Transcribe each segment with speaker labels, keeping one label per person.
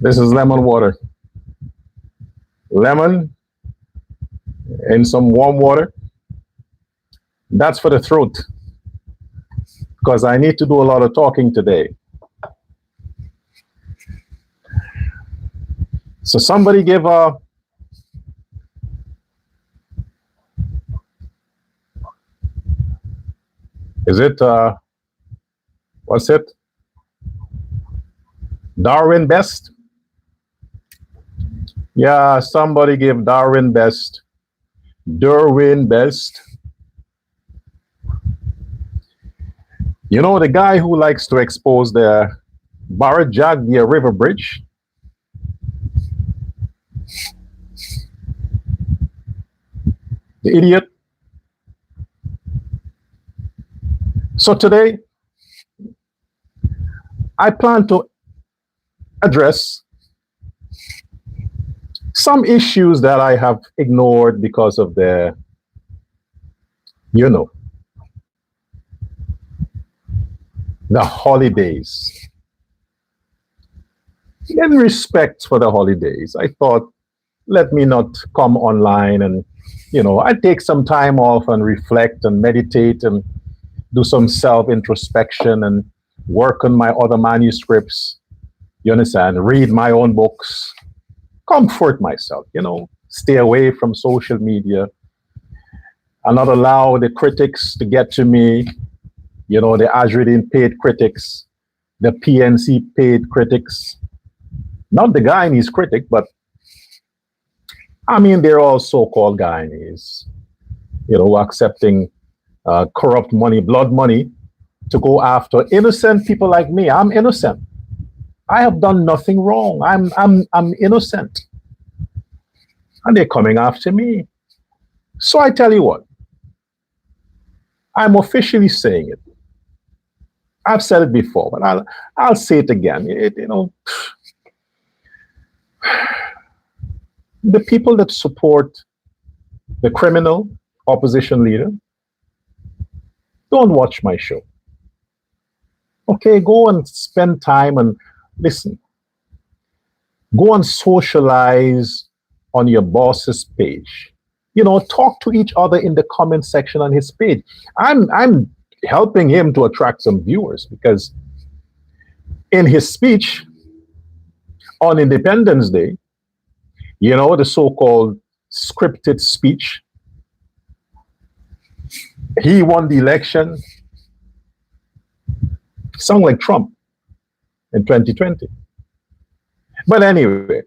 Speaker 1: This is lemon water. Lemon in some warm water. That's for the throat, because I need to do a lot of talking today. So somebody give a is it what's it? Darwin Best? Yeah, somebody give Darwin Best. Dorwin Best. You know the guy who likes to expose the Barajagdia River Bridge? The idiot. So today, I plan to address some issues that I have ignored because of the, the holidays. In respect for the holidays, I thought, let me not come online and, I take some time off and reflect and meditate and do some self-introspection and work on my other manuscripts. You understand? Read my own books, comfort myself, stay away from social media and not allow the critics to get to me, the Azruddin paid critics, the PNC paid critics, not the Guyanese critic, but they're all so-called Guyanese, accepting corrupt money, blood money, to go after innocent people like me. I'm innocent. I have done nothing wrong. I'm innocent. And they're coming after me. So I tell you what, I'm officially saying it. I've said it before, but I'll say it again. The people that support the criminal opposition leader, don't watch my show. Okay, go and spend time and listen. Go and socialize on your boss's page. Talk to each other in the comment section on his page. I'm helping him to attract some viewers, because in his speech on Independence Day, the so-called scripted speech, he won the election. Sound like Trump in 2020. But anyway,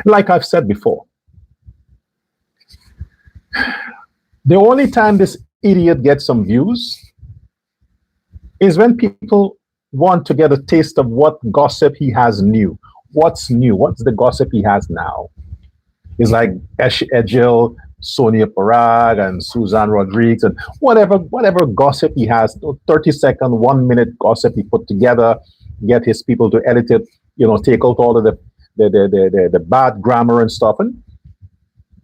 Speaker 1: like I've said before, the only time this idiot gets some views is when people want to get a taste of what gossip he has new. What's new? What's the gossip he has now? It's like Ejil, Sonia Parag, and Suzanne Rodriguez, and whatever gossip he has, 30-second, 1-minute gossip he put together, get his people to edit it, take out all of the bad grammar and stuff, and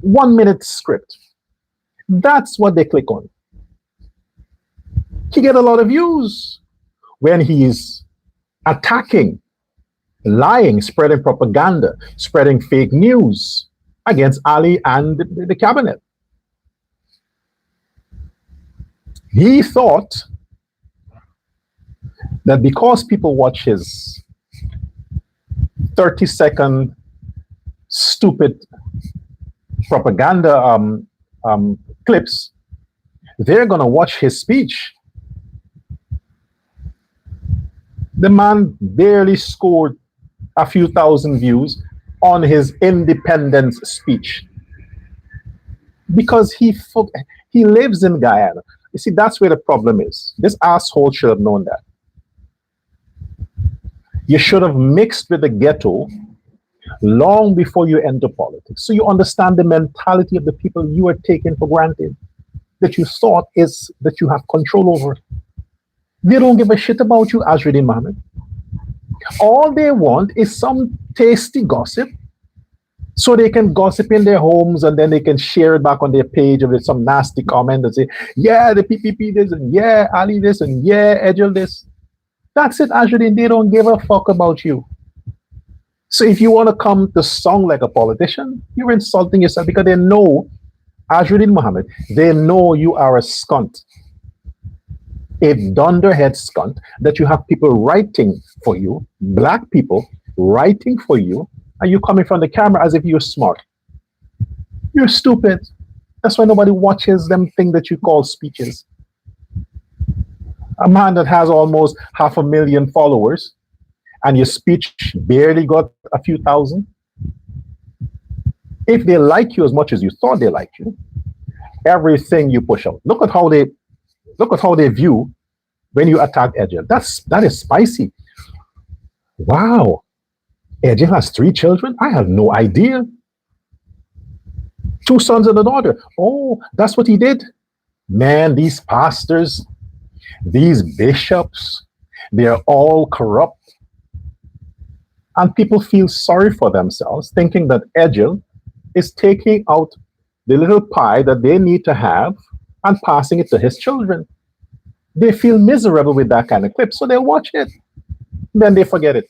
Speaker 1: 1-minute script. That's what they click on. He get a lot of views when he's attacking, lying, spreading propaganda, spreading fake news against Ali and the cabinet. He thought that because people watch his 30-second stupid propaganda clips, they're going to watch his speech. The man barely scored a few thousand views on his independence speech because he lives in Guyana. You see, that's where the problem is. This asshole should have known that. You should have mixed with the ghetto long before you enter politics, so you understand the mentality of the people you are taking for granted, that you thought is that you have control over. They don't give a shit about you, Azruddin Mohamed. All they want is some tasty gossip, so they can gossip in their homes and then they can share it back on their page with some nasty comment and say, yeah, the PPP this, and yeah, Ali this, and yeah, Ejil this. That's it, Azruddin. They don't give a fuck about you. So if you want to come to song like a politician, you're insulting yourself because they know, Azruddin Mohamed, they know you are a skunt, a dunderhead skunt, that you have people writing for you, black people writing for you, and you coming from the camera as if you're smart. You're stupid. That's why nobody watches them thing that you call speeches. A man that has almost 500,000 followers and your speech barely got a few thousand. If they like you as much as you thought they liked you, everything you push out. Look at how they view when you attack Edgel. That is spicy. Wow. Edgel has 3 children? I have no idea. 2 sons and a daughter. Oh, that's what he did. Man, these pastors, these bishops, they're all corrupt. And people feel sorry for themselves, thinking that Edgel is taking out the little pie that they need to have and passing it to his children. They feel miserable with that kind of clip, so they watch it. Then they forget it.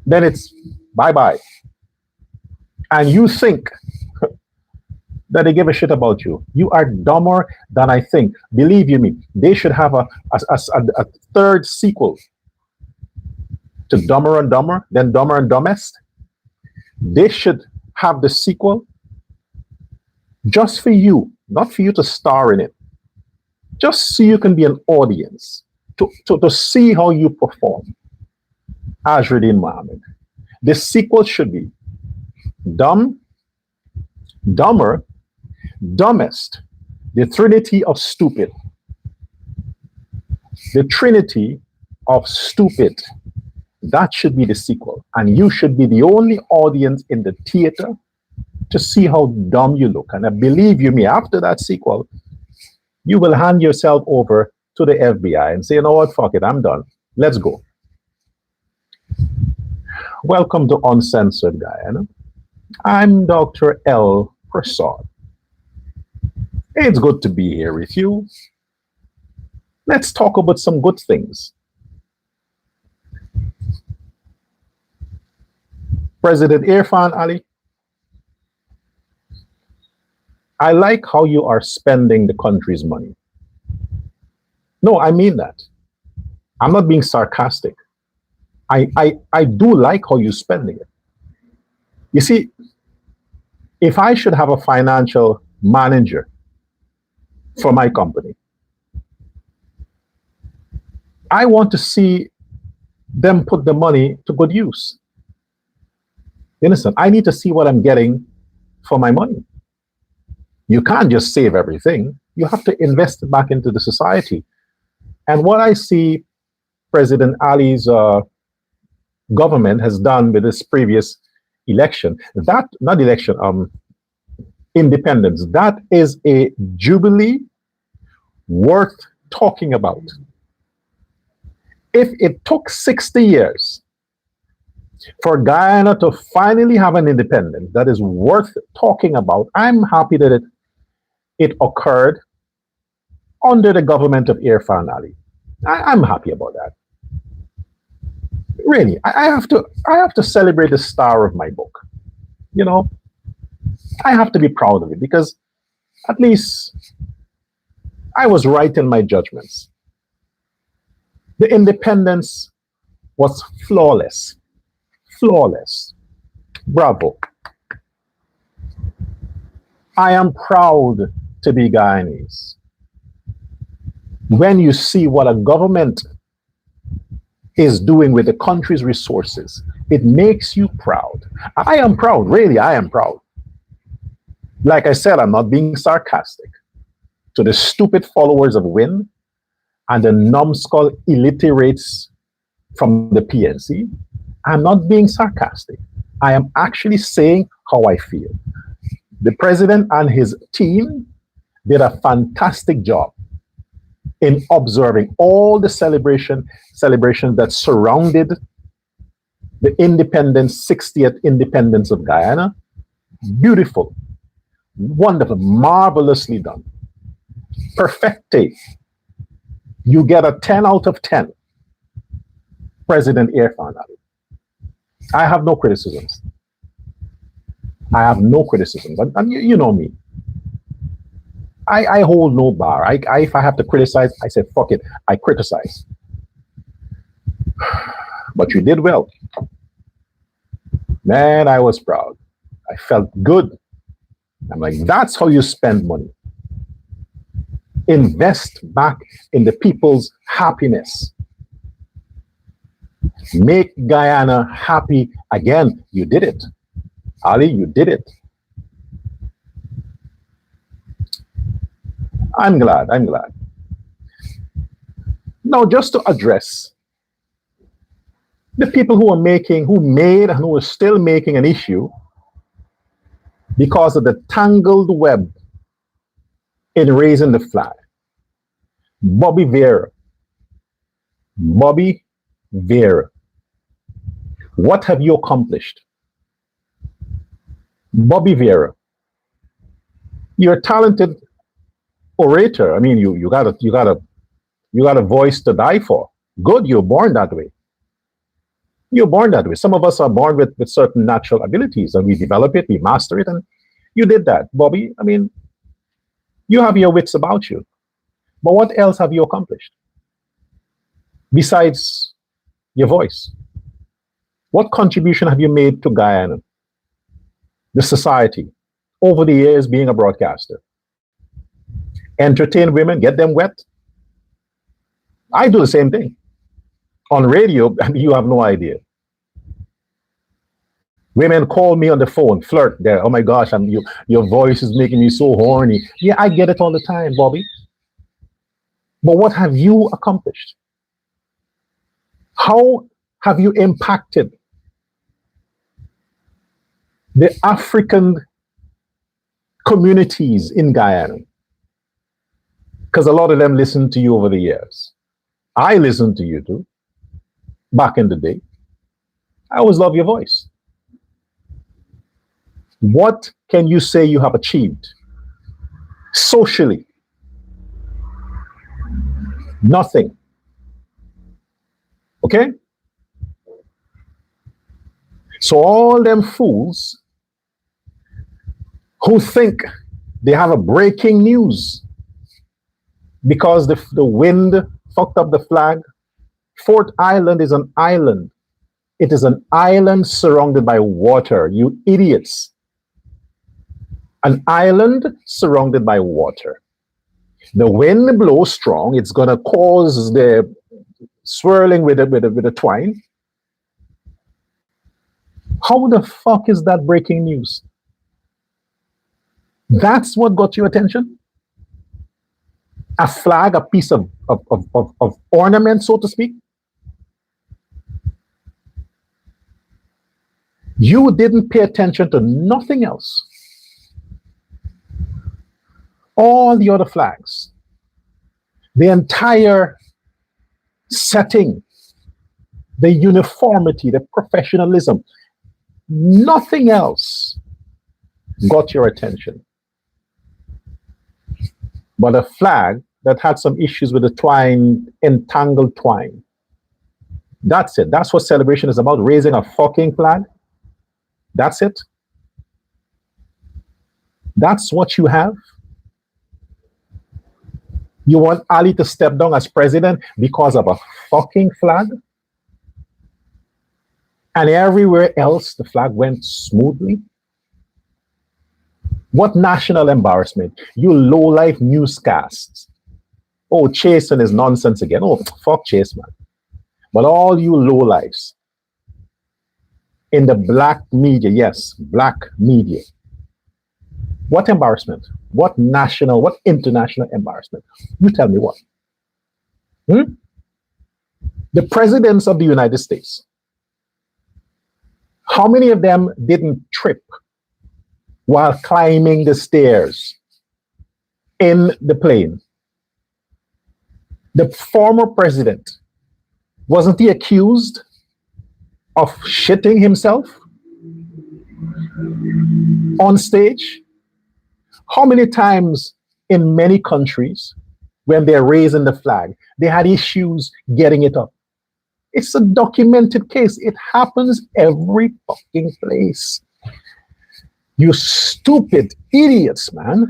Speaker 1: Then it's bye-bye. And you think that they give a shit about you. You are dumber than I think. Believe you me, they should have a 3rd sequel to Dumber and Dumber, then Dumber and Dumbest. They should have the sequel just for you, not for you to star in it. Just so you can be an audience, to see how you perform. Azruddin Mohamed. The sequel should be Dumb, Dumber, Dumbest, the Trinity of Stupid. The Trinity of Stupid. That should be the sequel. And you should be the only audience in the theater to see how dumb you look. And I believe you me, after that sequel, you will hand yourself over to the FBI and say, you know what, fuck it, I'm done. Let's go. Welcome to Uncensored, Guyana. I'm Dr. L. Prasad. It's good to be here with you. Let's talk about some good things. President Irfan Ali, I like how you are spending the country's money. No, I mean that. I'm not being sarcastic. I do like how you're spending it. You see, if I should have a financial manager for my company, I want to see them put the money to good use. You understand? I need to see what I'm getting for my money. You can't just save everything. You have to invest it back into the society. And what I see President Ali's government has done with this previous election, independence, that is a jubilee worth talking about. If it took 60 years for Guyana to finally have an independence that is worth talking about, I'm happy that it occurred under the government of Irfan Ali. I'm happy about that. Really, I have to celebrate the star of my book. You know, I have to be proud of it because at least I was right in my judgments. The independence was flawless. Flawless. Bravo. I am proud to be Guyanese. When you see what a government is doing with the country's resources, it makes you proud. I am proud, really, I am proud. Like I said, I'm not being sarcastic. To the stupid followers of Win and the numbskull illiterates from the PNC, I'm not being sarcastic. I am actually saying how I feel. The president and his team did a fantastic job in observing all the celebrations that surrounded the 60th independence of Guyana. Beautiful, wonderful, marvelously done. Perfecte. You get a 10 out of 10. President Irfan Ali. I have no criticisms. I have no criticisms. And you know me. I hold no bar. If I have to criticize, I say, fuck it. I criticize. But you did well. Man, I was proud. I felt good. I'm like, that's how you spend money. Invest back in the people's happiness. Make Guyana happy again. You did it. Ali, you did it. I'm glad. I'm glad. Now, just to address the people who made and who are still making an issue because of the tangled web in raising the flag. Bobby Vera. Bobby Vera. What have you accomplished? Bobby Vera. You're a talented orator. I mean, you got a voice to die for. Good, you're born that way. You're born that way. Some of us are born with certain natural abilities, and we develop it, we master it, and you did that, Bobby. I mean, you have your wits about you. But what else have you accomplished besides your voice? What contribution have you made to Guyana, the society, over the years being a broadcaster? Entertain women, get them wet? I do the same thing. On radio, you have no idea. Women call me on the phone, flirt there. Oh my gosh, your voice is making me so horny. Yeah, I get it all the time, Bobby. But what have you accomplished? How have you impacted the African communities in Guyana? Because a lot of them listened to you over the years. I listened to you too, back in the day. I always love your voice. What can you say you have achieved socially? Nothing. Okay? So all them fools who think they have a breaking news because the wind fucked up the flag. Fort Island is an island. It is an island surrounded by water, you idiots. An island surrounded by water. The wind blows strong, it's gonna cause the swirling with the twine. How the fuck is that breaking news? That's what got your attention? A flag, a piece of ornament, so to speak? You didn't pay attention to nothing else. All the other flags, the entire setting, the uniformity, the professionalism, nothing else got your attention. But a flag that had some issues with the twine, entangled twine. That's it. That's what celebration is about, raising a fucking flag. That's it. That's what you have. You want Ali to step down as president because of a fucking flag? And everywhere else, the flag went smoothly? What national embarrassment? You low-life newscasts. Oh, Chase and his nonsense again. Oh, fuck Chase, man. But all you low-lives in the black media, yes, black media. What embarrassment? What national, what international embarrassment? You tell me what. The presidents of the United States, how many of them didn't trip while climbing the stairs in the plane? The former president, wasn't he accused of shitting himself on stage? How many times in many countries, when they're raising the flag, they had issues getting it up? It's a documented case. It happens every fucking place. You stupid idiots, man.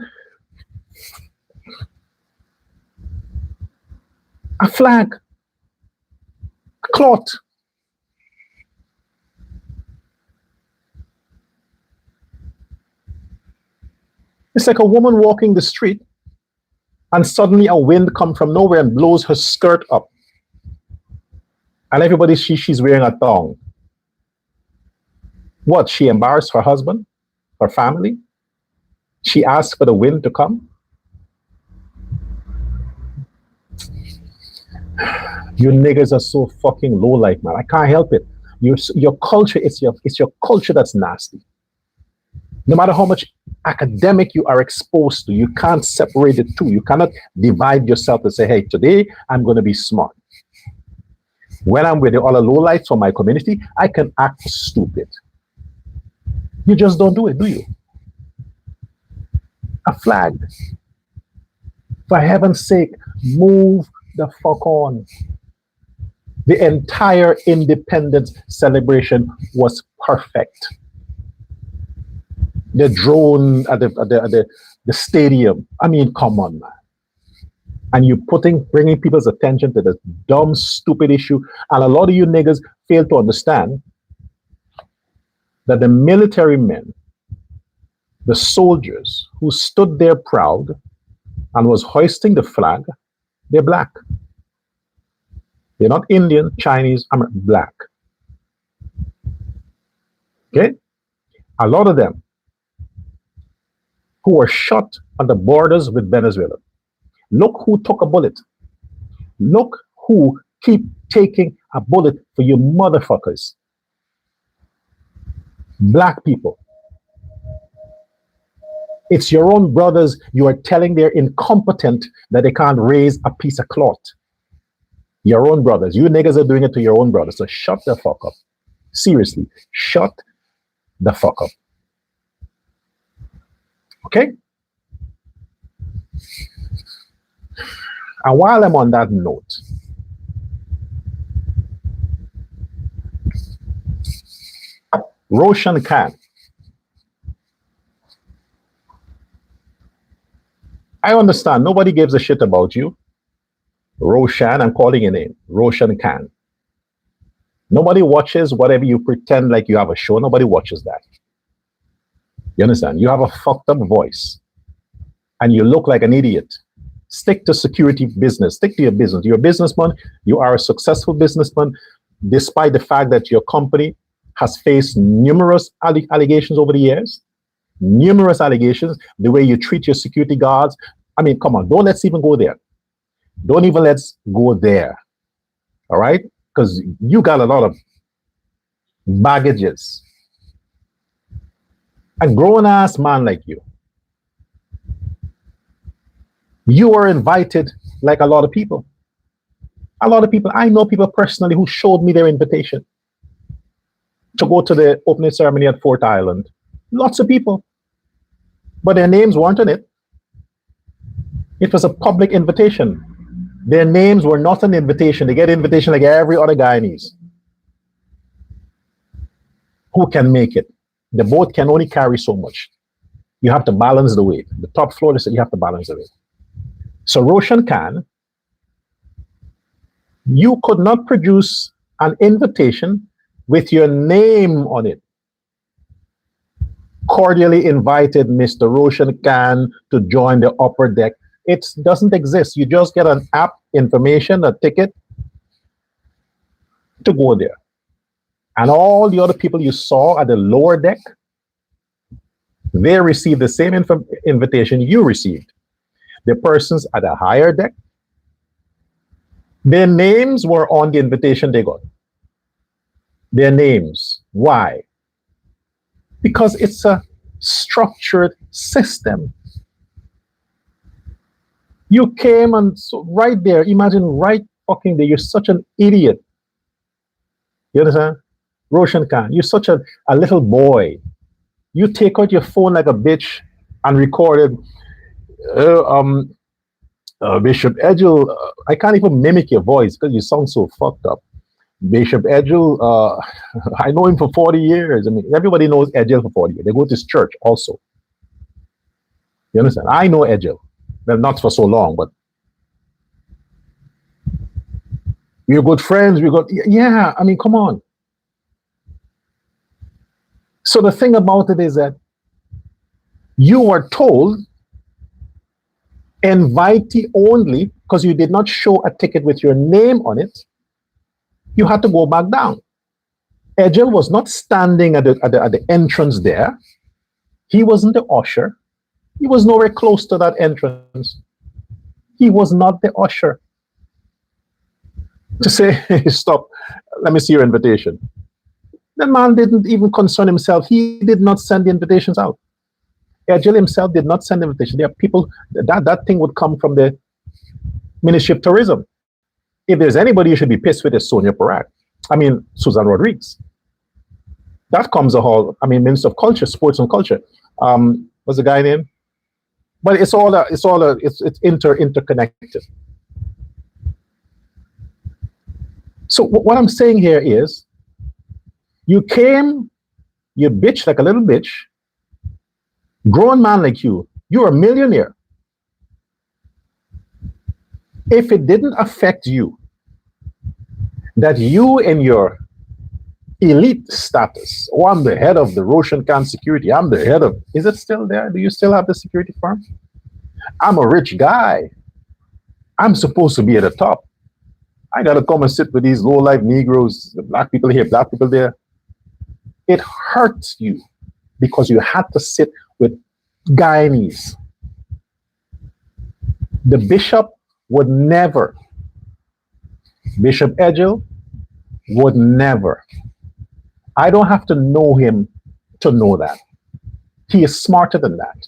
Speaker 1: A flag, a cloth. It's like a woman walking the street and suddenly a wind comes from nowhere and blows her skirt up. And everybody sees she's wearing a thong. What? She embarrassed her husband, her family? She asked for the wind to come? You niggas are so fucking low life, man. I can't help it. Your culture, it's your culture that's nasty. No matter how much academic you are exposed to, you can't separate the two. You cannot divide yourself and say, hey, today I'm going to be smart. When I'm with the other lowlights from my community, I can act stupid. You just don't do it, do you? A flag. For heaven's sake, move the fuck on. The entire independence celebration was perfect. The drone at the stadium. I mean, come on, man. And you bringing people's attention to this dumb, stupid issue. And a lot of you niggas fail to understand that the military men, the soldiers who stood there proud and was hoisting the flag, they're black. They're not Indian, Chinese, black. Okay? A lot of them who were shot on the borders with Venezuela. Look who took a bullet. Look who keep taking a bullet for you motherfuckers. Black people. It's your own brothers you are telling they're incompetent that they can't raise a piece of cloth. Your own brothers. You niggas are doing it to your own brothers. So shut the fuck up. Seriously, shut the fuck up. Okay? And while I'm on that note, Roshan Khan. I understand nobody gives a shit about you. Roshan, I'm calling your name. Roshan Khan. Nobody watches whatever you pretend like you have a show. Nobody watches that. You understand? You have a fucked up voice. And you look like an idiot. Stick to security business. Stick to your business. You're a businessman. You are a successful businessman, despite the fact that your company has faced numerous allegations over the years. Numerous allegations. The way you treat your security guards. I mean, come on. Don't let's even go there. Don't even let's go there. All right? Because you got a lot of baggages. A grown-ass man like you. You are invited like a lot of people. A lot of people. I know people personally who showed me their invitation to go to the opening ceremony at Fort Island. Lots of people. But their names weren't on it. It was a public invitation. Their names were not an invitation. They get an invitation like every other Guyanese. Who can make it? The boat can only carry so much. You have to balance the weight. The top floor, they said you have to balance the weight. So Roshan Khan, you could not produce an invitation with your name on it. Cordially invited Mr. Roshan Khan to join the upper deck. It doesn't exist. You just get an app information, a ticket to go there. And all the other people you saw at the lower deck, they received the same invitation you received. The persons at the higher deck, their names were on the invitation they got. Their names. Why? Because it's a structured system. You came and so right there, imagine right fucking there, you're such an idiot. You understand? Roshan Khan, you're such a little boy. You take out your phone like a bitch and recorded, Bishop Edgel, I can't even mimic your voice because you sound so fucked up. Bishop Edgel, I know him for 40 years. I mean, everybody knows Edgel for 40 years. They go to his church also. You understand? I know Edgel. Well, not for so long, but we're good friends. Yeah, I mean, come on. So the thing about it is that you were told invitee only because you did not show a ticket with your name on it. You had to go back down. Edgel was not standing at the entrance there. He wasn't the usher. He was nowhere close to that entrance. He was not the usher. To say, hey, stop, let me see your invitation. The man didn't even concern himself. He did not send the invitations out. Edgel himself did not send the invitation. There are people, that thing would come from the Ministry of Tourism. If there's anybody you should be pissed with, is Sonia Parak. I mean, Susan Rodriguez. That comes a whole, I mean, Minister of Culture, Sports and Culture. What's the guy name? But it's interconnected. So what I'm saying here is, you came, you bitch like a little bitch, grown man like you're a millionaire. If it didn't affect you, that you in your elite status, oh, I'm the head of the Roshan Khan security, I'm the head of, is it still there? Do you still have the security firm? I'm a rich guy. I'm supposed to be at the top. I gotta come and sit with these low-life Negroes, the black people here, black people there. It hurts you because you had to sit with Guyanese. The bishop would never, Bishop Edgel would never. I don't have to know him to know that. He is smarter than that.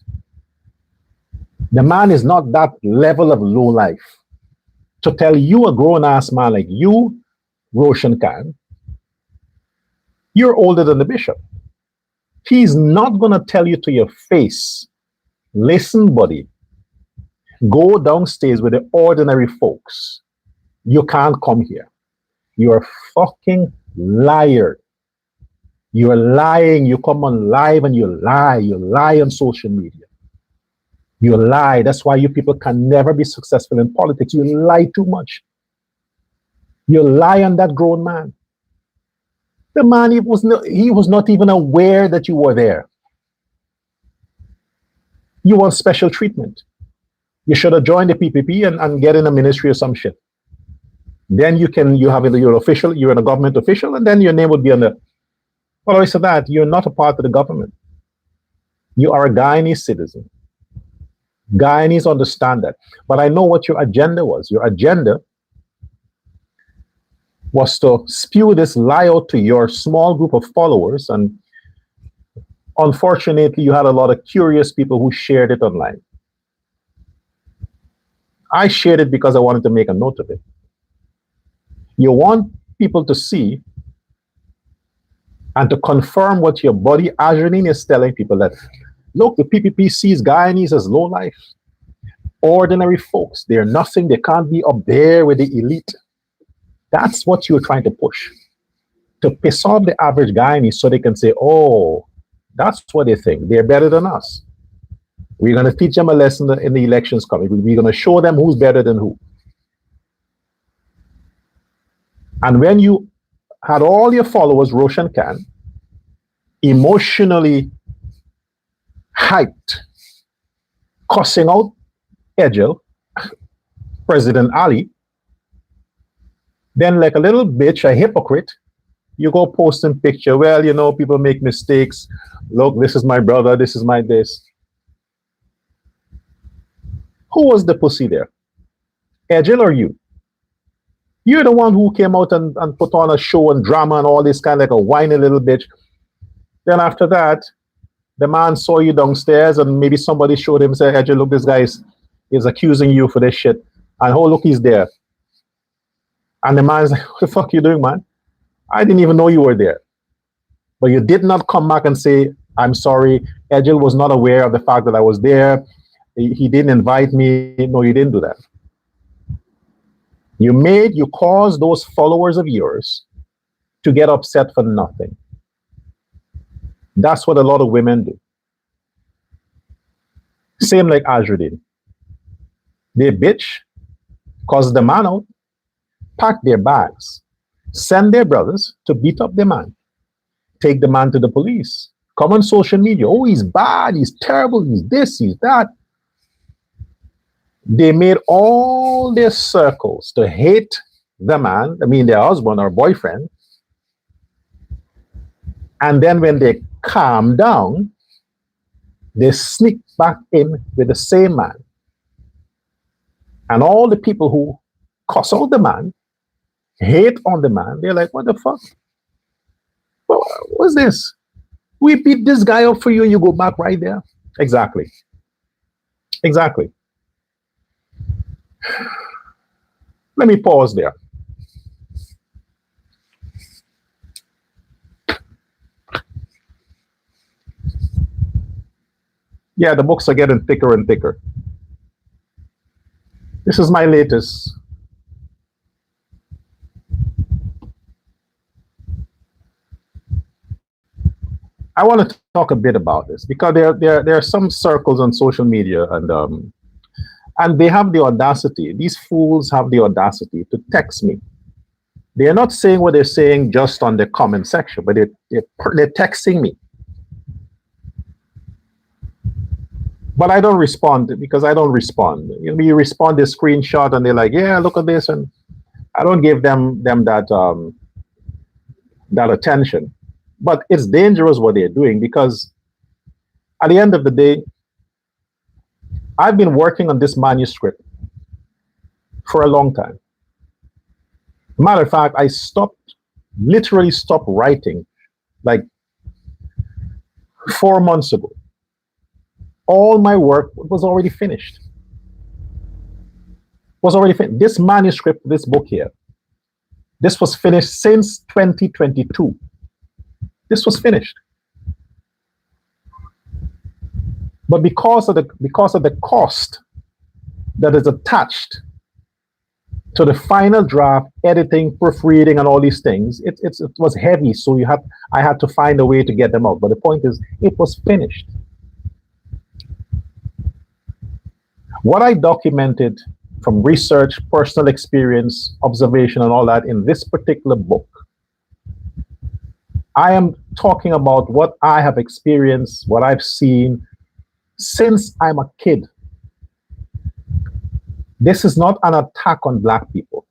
Speaker 1: The man is not that level of low life to tell you, a grown-ass man like you, Roshan Khan, you're older than the bishop. He's not going to tell you to your face, listen, buddy, go downstairs with the ordinary folks. You can't come here. You're a fucking liar. You're lying. You come on live and you lie. You lie on social media. You lie. That's why you people can never be successful in politics. You lie too much. You lie on that grown man. The man, he was not even aware that you were there. You want special treatment. You should have joined the PPP and get in a ministry or some shit. Then you're official, you're a government official, and then your name would be on the. But also that, you're not a part of the government. You are a Guyanese citizen. Guyanese understand that. But I know what your agenda was. Your agenda was to spew this lie out to your small group of followers. And unfortunately, you had a lot of curious people who shared it online. I shared it because I wanted to make a note of it. You want people to see and to confirm what your buddy Azruddin is telling people, that, look, the PPP sees Guyanese as low life. Ordinary folks. They're nothing. They can't be up there with the elite. That's what you're trying to push. To piss off the average Guyanese so they can say, oh, that's what they think. They're better than us. We're going to teach them a lesson in the elections coming. We're going to show them who's better than who. And when you had all your followers, Roshan Khan, emotionally hyped, cussing out Edgel, President Ali, then like a little bitch, a hypocrite, you go posting picture. Well, you know, people make mistakes. Look, this is my brother. This is my this. Who was the pussy there? Edgel or you? You're the one who came out and put on a show and drama and all this kind of like a whiny little bitch. Then after that, the man saw you downstairs and maybe somebody showed him, said, Edgel, look, this guy is accusing you for this shit. And oh, look, he's there. And the man's like, what the fuck are you doing, man? I didn't even know you were there. But you did not come back and say, I'm sorry, Edgel was not aware of the fact that I was there. He didn't invite me. No, you didn't do that. You caused those followers of yours to get upset for nothing. That's what a lot of women do. Same like Azruddin. They bitch, cause the man out, pack their bags, send their brothers to beat up the man, take the man to the police, come on social media. Oh, he's bad, he's terrible, he's this, he's that. They made all their circles to hate the man, I mean their husband or boyfriend. And then when they calm down, they sneak back in with the same man. And all the people who cuss out the man, hate on the man, they're like, what the fuck? What's this? We beat this guy up for you and you go back right there? Exactly. Exactly. Let me pause there. Yeah, the books are getting thicker and thicker. This is my latest. I want to talk a bit about this because there are some circles on social media and they have the audacity, these fools have the audacity to text me. They're not saying what they're saying just on the comment section, but they're texting me. But I don't respond because I don't respond. You respond to a screenshot and they're like, yeah, look at this. And I don't give them that attention. But it's dangerous what they're doing because at the end of the day, I've been working on this manuscript for a long time. Matter of fact, I literally stopped writing like 4 months ago. All my work was already finished. This manuscript, this book here, this was finished since 2022. This was finished. But because of the cost that is attached to the final draft, editing, proofreading, and all these things, it was heavy. So I had to find a way to get them out. But the point is, it was finished. What I documented from research, personal experience, observation, and all that in this particular book, I am talking about what I have experienced, what I've seen since I'm a kid. This is not an attack on Black people.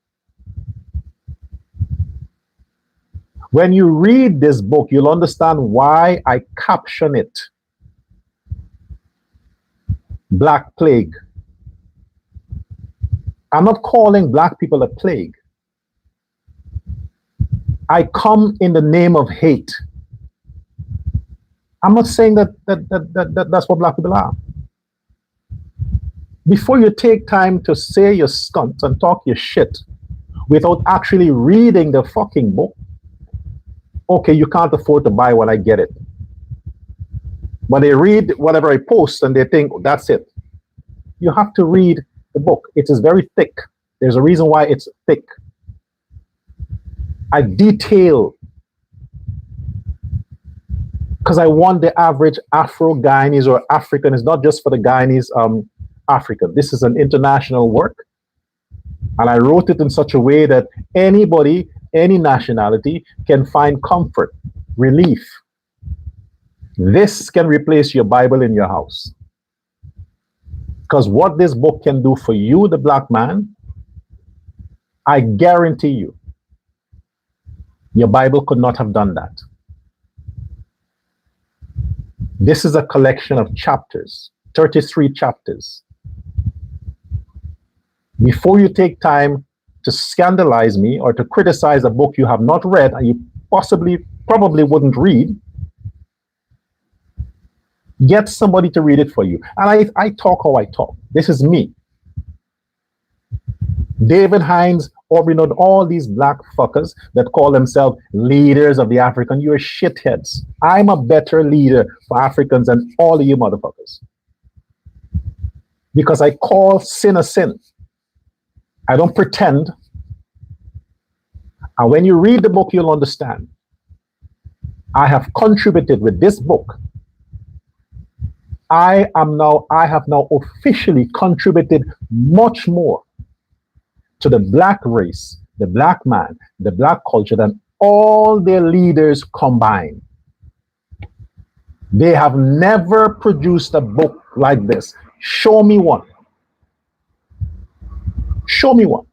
Speaker 1: When you read this book, you'll understand why I caption it Black Plague. I'm not calling Black people a plague. I come in the name of hate. I'm not saying that's what Black people are. Before you take time to say your stunts and talk your shit without actually reading the fucking book, okay, you can't afford to buy what I get it. When they read whatever I post and they think, oh, that's it. You have to read the book. It is very thick. There's a reason why it's thick. I detail because I want the average Afro-Guyanese or African. It's not just for the Guyanese African. This is an international work. And I wrote it in such a way that anybody, any nationality can find comfort, relief. This can replace your Bible in your house. Because what this book can do for you, the Black man, I guarantee you, your Bible could not have done that. This is a collection of chapters, 33 chapters. Before you take time to scandalize me or to criticize a book you have not read and you probably wouldn't read, get somebody to read it for you. And I talk how I talk. This is me. David Hines, Aubrey, all these black fuckers that call themselves leaders of the African, you're shitheads. I'm a better leader for Africans than all of you motherfuckers. Because I call sin a sin. I don't pretend. And when you read the book, you'll understand. I have contributed with this book. I have now officially contributed much more to the black race, the black man, the black culture than all their leaders combined. They have never produced a book like this. Show me one. Show me one.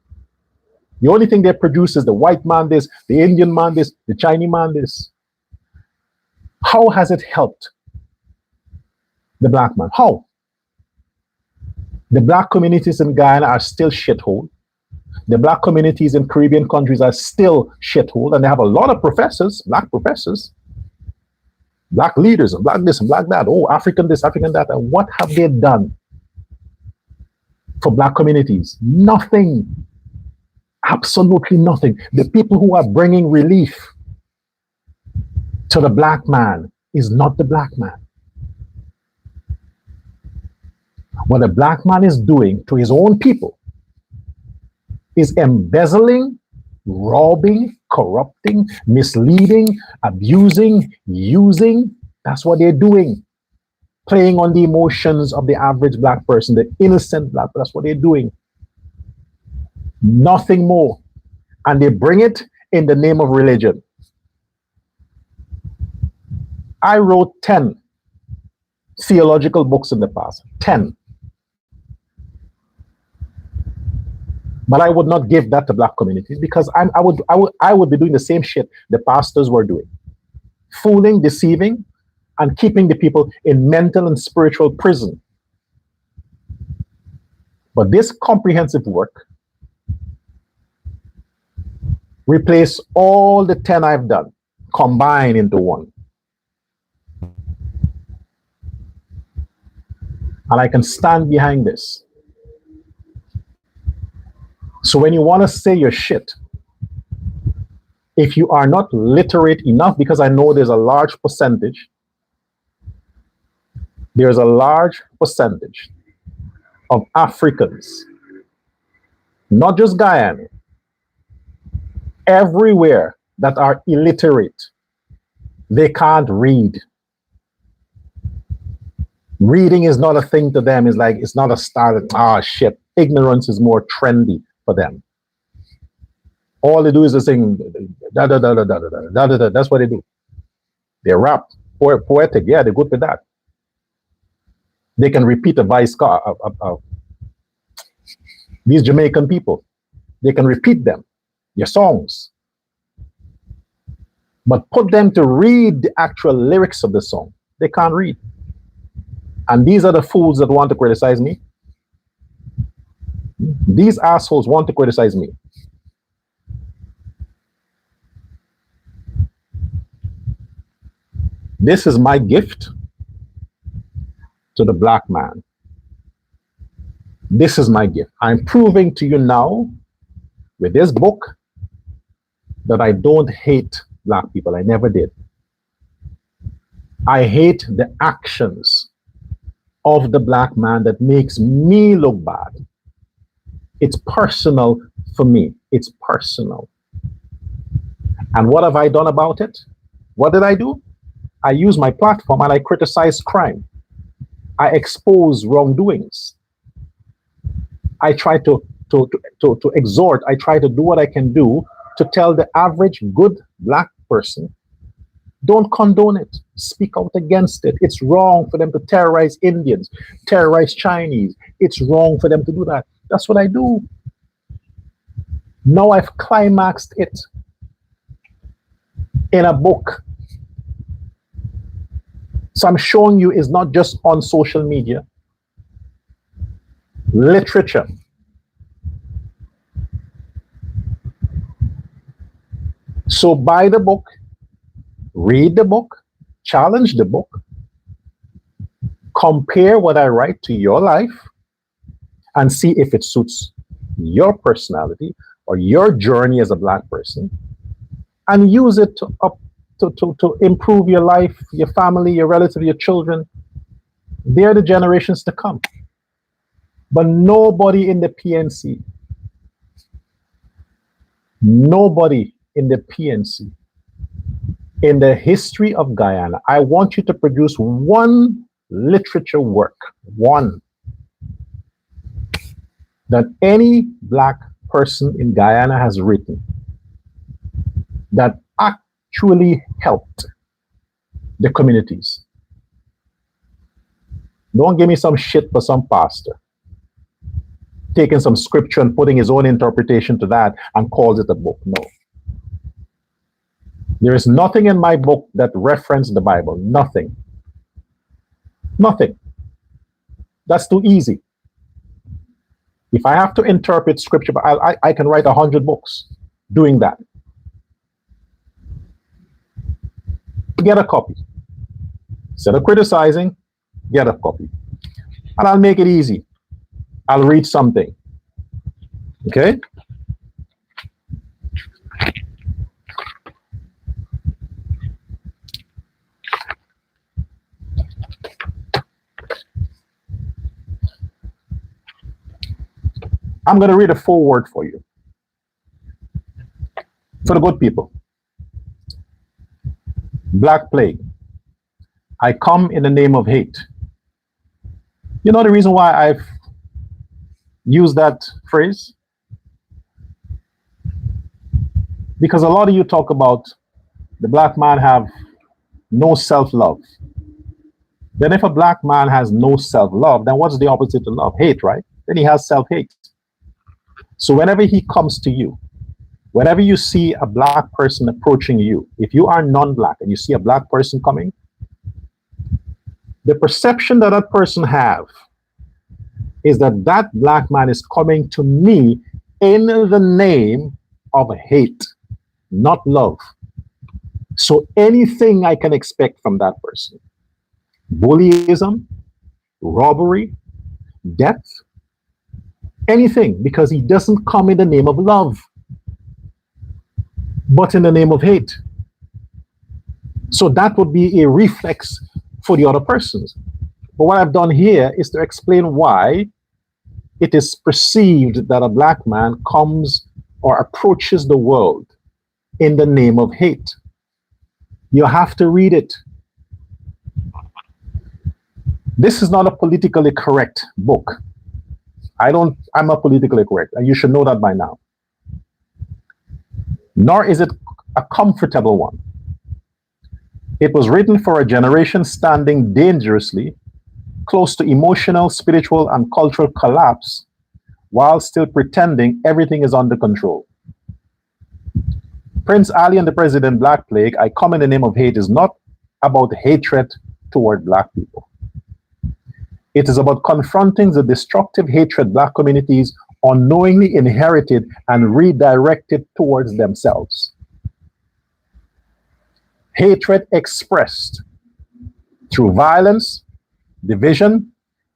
Speaker 1: The only thing they produce is the white man this, the Indian man this, the Chinese man this. How has it helped the black man? How? The black communities in Guyana are still shithole. The black communities in Caribbean countries are still shithole, and they have a lot of professors, black professors, black leaders, and black this and black that. Oh, African this, African that. And what have they done for black communities? Nothing. Absolutely nothing. The people who are bringing relief to the black man is not the black man. What the black man is doing to his own people is embezzling, robbing, corrupting, misleading, abusing, using. That's what they're doing. Playing on the emotions of the average black person, the innocent black person. That's what they're doing. Nothing more. And they bring it in the name of religion. I wrote 10 theological books in the past. 10. But I would not give that to black communities because I would be doing the same shit the pastors were doing. Fooling, deceiving, and keeping the people in mental and spiritual prison. But this comprehensive work replace all the 10 I've done, combined into one. And I can stand behind this. So when you want to say your shit, if you are not literate enough, because I know there's a large percentage of Africans, not just Guyana, everywhere that are illiterate. They can't read. Reading is not a thing to them. It's like, it's not a style. Shit. Ignorance is more trendy for them. All they do is they sing da da da da da da da da da. That's what they do. They rap, poetic. Yeah, they're good with that. They can repeat a vice of these Jamaican people. They can repeat them, your songs. But put them to read the actual lyrics of the song. They can't read. And these are the fools that want to criticize me. These assholes want to criticize me. This is my gift to the black man. This is my gift. I'm proving to you now with this book that I don't hate black people. I never did. I hate the actions of the black man that makes me look bad. It's personal for me. It's personal. And what have I done about it? What did I do? I use my platform and I criticize crime. I expose wrongdoings. I try to exhort. I try to do what I can do to tell the average good black person, don't condone it. Speak out against it. It's wrong for them to terrorize Indians, terrorize Chinese. It's wrong for them to do that. That's what I do. Now I've climaxed it in a book. So I'm showing you it's not just on social media. Literature. So buy the book, read the book, challenge the book, compare what I write to your life, and see if it suits your personality or your journey as a black person, and use it to improve your life, your family, your relatives, your children. They're the generations to come. But nobody in the PNC, nobody in the PNC, in the history of Guyana, I want you to produce one literature work, one, that any black person in Guyana has written that actually helped the communities. Don't give me some shit for some pastor taking some scripture and putting his own interpretation to that and calls it a book. No. There is nothing in my book that references the Bible. Nothing. Nothing. That's too easy. If I have to interpret scripture, I can write 100 books doing that. Get a copy. Instead of criticizing, get a copy. And I'll make it easy. I'll read something. Okay? I'm going to read a foreword for you. For the good people. Black plague. I come in the name of hate. You know the reason why I've used that phrase? Because a lot of you talk about the black man have no self-love. Then if a black man has no self-love, then what's the opposite of love? Hate, right? Then he has self-hate. So whenever he comes to you, whenever you see a black person approaching you, if you are non-black and you see a black person coming, the perception that that person have is that that black man is coming to me in the name of hate, not love. So anything I can expect from that person, bullyism, robbery, death, anything, because he doesn't come in the name of love, but in the name of hate. So that would be a reflex for the other persons. But what I've done here is to explain why it is perceived that a black man comes or approaches the world in the name of hate. You have to read it. This is not a politically correct book. I'm not politically correct, and you should know that by now. Nor is it a comfortable one. It was written for a generation standing dangerously close to emotional, spiritual, and cultural collapse while still pretending everything is under control. Prince Ali and the President Black Plague, I come in the name of hate, is not about hatred toward black people. It is about confronting the destructive hatred black communities unknowingly inherited and redirected towards themselves. Hatred expressed through violence, division,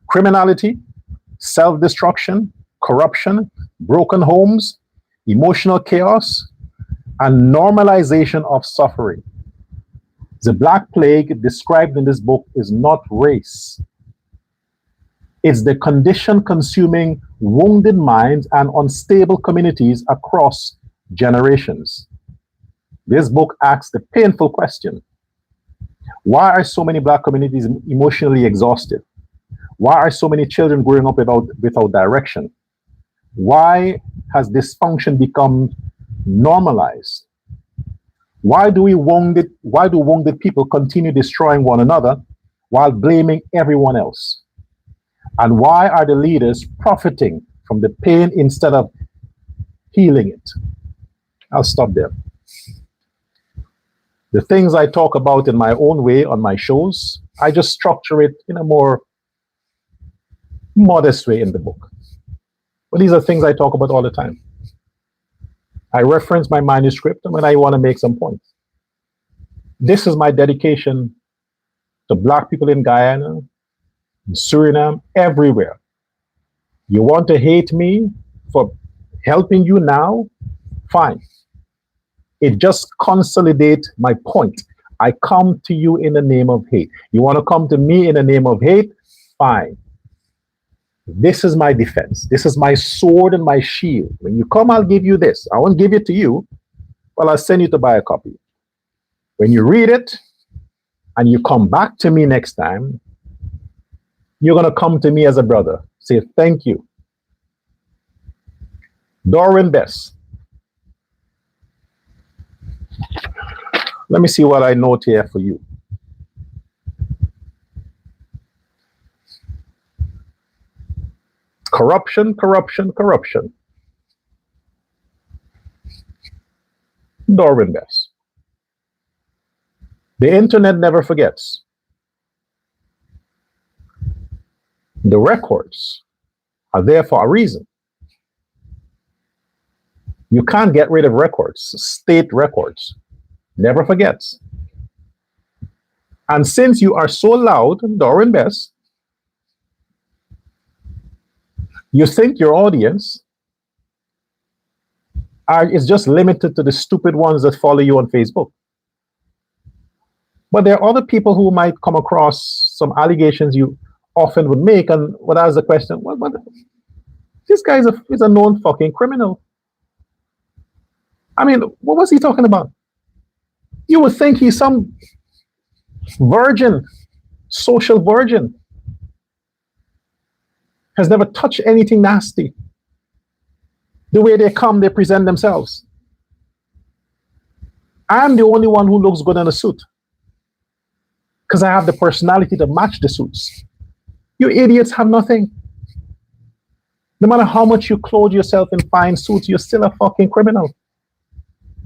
Speaker 1: criminality, self-destruction, corruption, broken homes, emotional chaos, and normalization of suffering. The Black Plague described in this book is not race. It's the condition consuming wounded minds and unstable communities across generations. This book asks the painful question: why are so many black communities emotionally exhausted? Why are so many children growing up without direction? Why has dysfunction become normalized? Why do wounded people continue destroying one another while blaming everyone else? And why are the leaders profiting from the pain instead of healing it? I'll stop there. The things I talk about in my own way on my shows, I just structure it in a more modest way in the book. But these are things I talk about all the time. I reference my manuscript when I want to make some points. This is my dedication to black people in Guyana, in Suriname, everywhere. You want to hate me for helping you now? Fine. It just consolidates my point. I come to you in the name of hate. You want to come to me in the name of hate? Fine. This is my defense. This is my sword and my shield. When you come, I'll give you this. I won't give it to you, but Well, I'll send you to buy a copy. When you read it and you come back to me next time, you're going to come to me as a brother. Say, thank you. Dorwin Bess. Let me see what I note here for you. Corruption, corruption, corruption. Dorwin Bess. The internet never forgets. The records are there for a reason. You can't get rid of records, state records. Never forgets. And since you are so loud, Dorwin Bess, you think your audience is just limited to the stupid ones that follow you on Facebook. But there are other people who might come across some allegations you often would make and would ask the question, well, this guy is a known fucking criminal. I mean, what was he talking about? You would think he's some virgin, social virgin. Has never touched anything nasty. The way they come, they present themselves. I'm the only one who looks good in a suit because I have the personality to match the suits. You idiots have nothing. No matter how much you clothe yourself in fine suits, you're still a fucking criminal.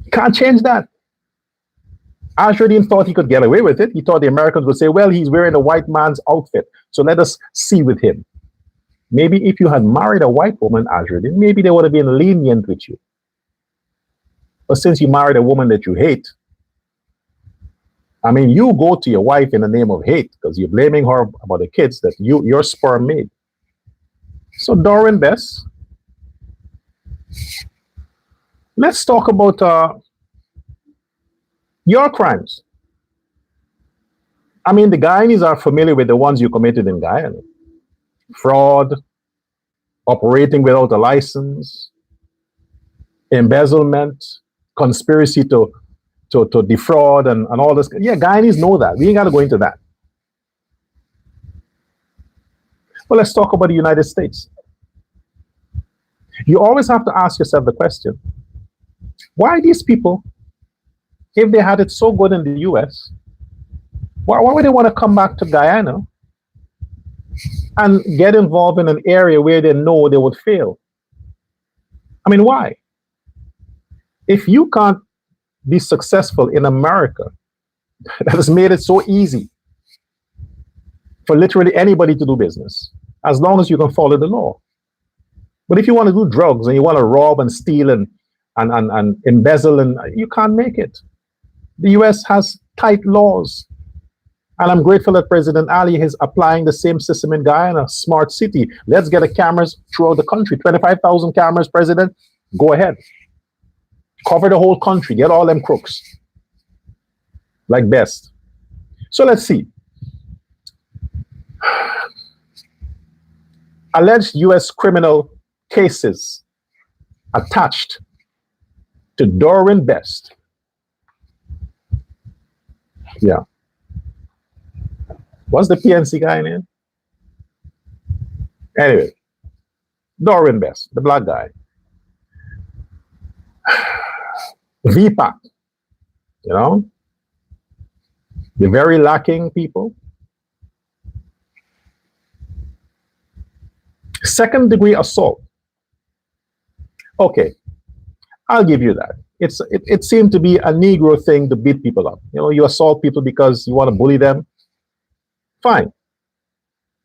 Speaker 1: You can't change that. Azruddin thought he could get away with it. He thought the Americans would say, well, he's wearing a white man's outfit, so let us see with him. Maybe if you had married a white woman, Azruddin, maybe they would have been lenient with you. But since you married a woman that you hate, I mean, you go to your wife in the name of hate because you're blaming her about the kids that your sperm made. So, Dorwin Bess, let's talk about your crimes. I mean, the Guyanese are familiar with the ones you committed in Guyana. Fraud, operating without a license, embezzlement, conspiracy to defraud and all this. Yeah, Guyanese know that. We ain't got to go into that. But let's talk about the United States. You always have to ask yourself the question, why these people, if they had it so good in the US, why would they want to come back to Guyana and get involved in an area where they know they would fail? I mean, why? If you can't be successful in America, that has made it so easy for literally anybody to do business, as long as you can follow the law. But if you want to do drugs and you want to rob and steal and embezzle, and you can't make it. The US has tight laws. And I'm grateful that President Ali is applying the same system in Guyana, smart city. Let's get the cameras throughout the country. 25,000 cameras, President, go ahead. Cover the whole country, get all them crooks. Like Bess. So let's see. Alleged US criminal cases attached to Dorwin Bess. Yeah. What's the PNC guy name? Anyway, Dorwin Bess, the black guy. VPAC, you know, the very lacking people. Second degree assault. Okay, I'll give you that. It seemed to be a Negro thing to beat people up. You know, you assault people because you want to bully them. Fine.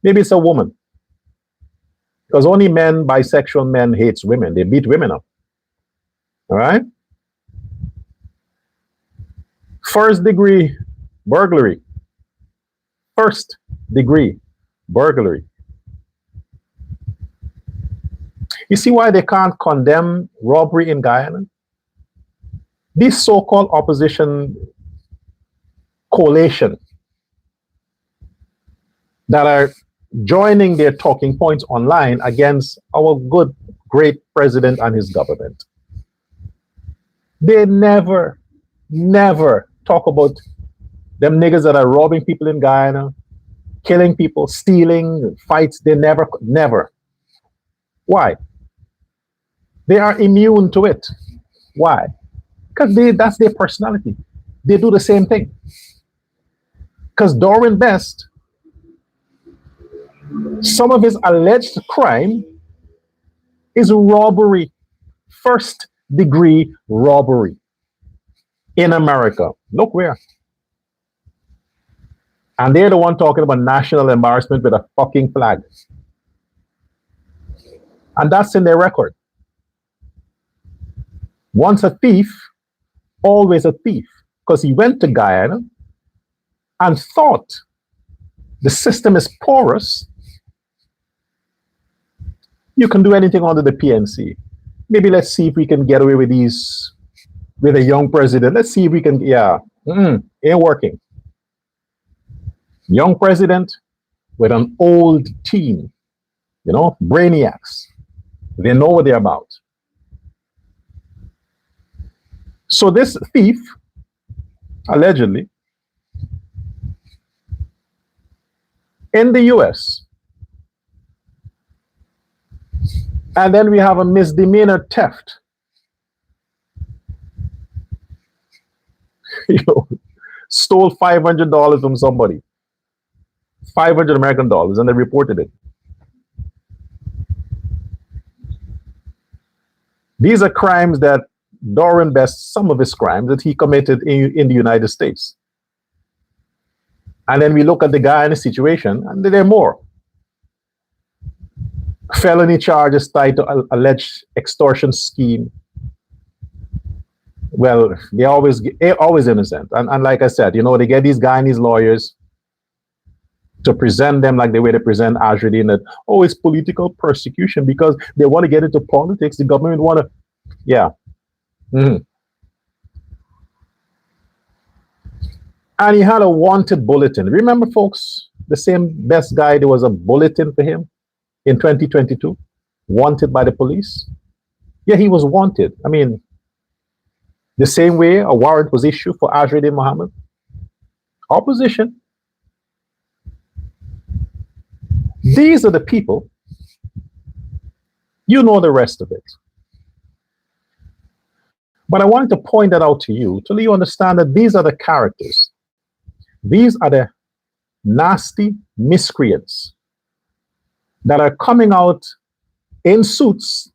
Speaker 1: Maybe it's a woman. Because only bisexual men hates women. They beat women up. All right? First degree burglary. First degree burglary. You see why they can't condemn robbery in Guyana? This so-called opposition coalition that are joining their talking points online against our good, great president and his government. They never talk about them niggas that are robbing people in Guyana, killing people, stealing, fights. They never. Why? They are immune to it. Why? Because that's their personality. They do the same thing. Because Dorwin Best, some of his alleged crime is robbery, first degree robbery in America. Look where. And they're the one talking about national embarrassment with a fucking flag. And that's in their record. Once a thief, always a thief. Because he went to Guyana and thought the system is porous. You can do anything under the PNC. Maybe let's see if we can get away with these, with a young president. Let's see if we can, ain't working. Young president with an old team, brainiacs. They know what they're about. So this thief, allegedly, in the US, and then we have a misdemeanor theft. Stole $500 from somebody. 500 American dollars, and they reported it. These are crimes that Dorwin Best, some of his crimes that he committed in the United States. And then we look at the Guyana situation, and there are more. Felony charges tied to alleged extortion scheme. They're always innocent. And like I said, they get these Guyanese lawyers to present them like the way they present Azruddin, that, it's political persecution because they want to get into politics. The government want to, And he had a wanted bulletin. Remember, folks, the same Best guy, there was a bulletin for him in 2022, wanted by the police. Yeah, he was wanted. I mean, the same way a warrant was issued for Azruddin Mohamed. Opposition. These are the people. You know the rest of it. But I wanted to point that out to you to let you understand that these are the characters. These are the nasty miscreants that are coming out in suits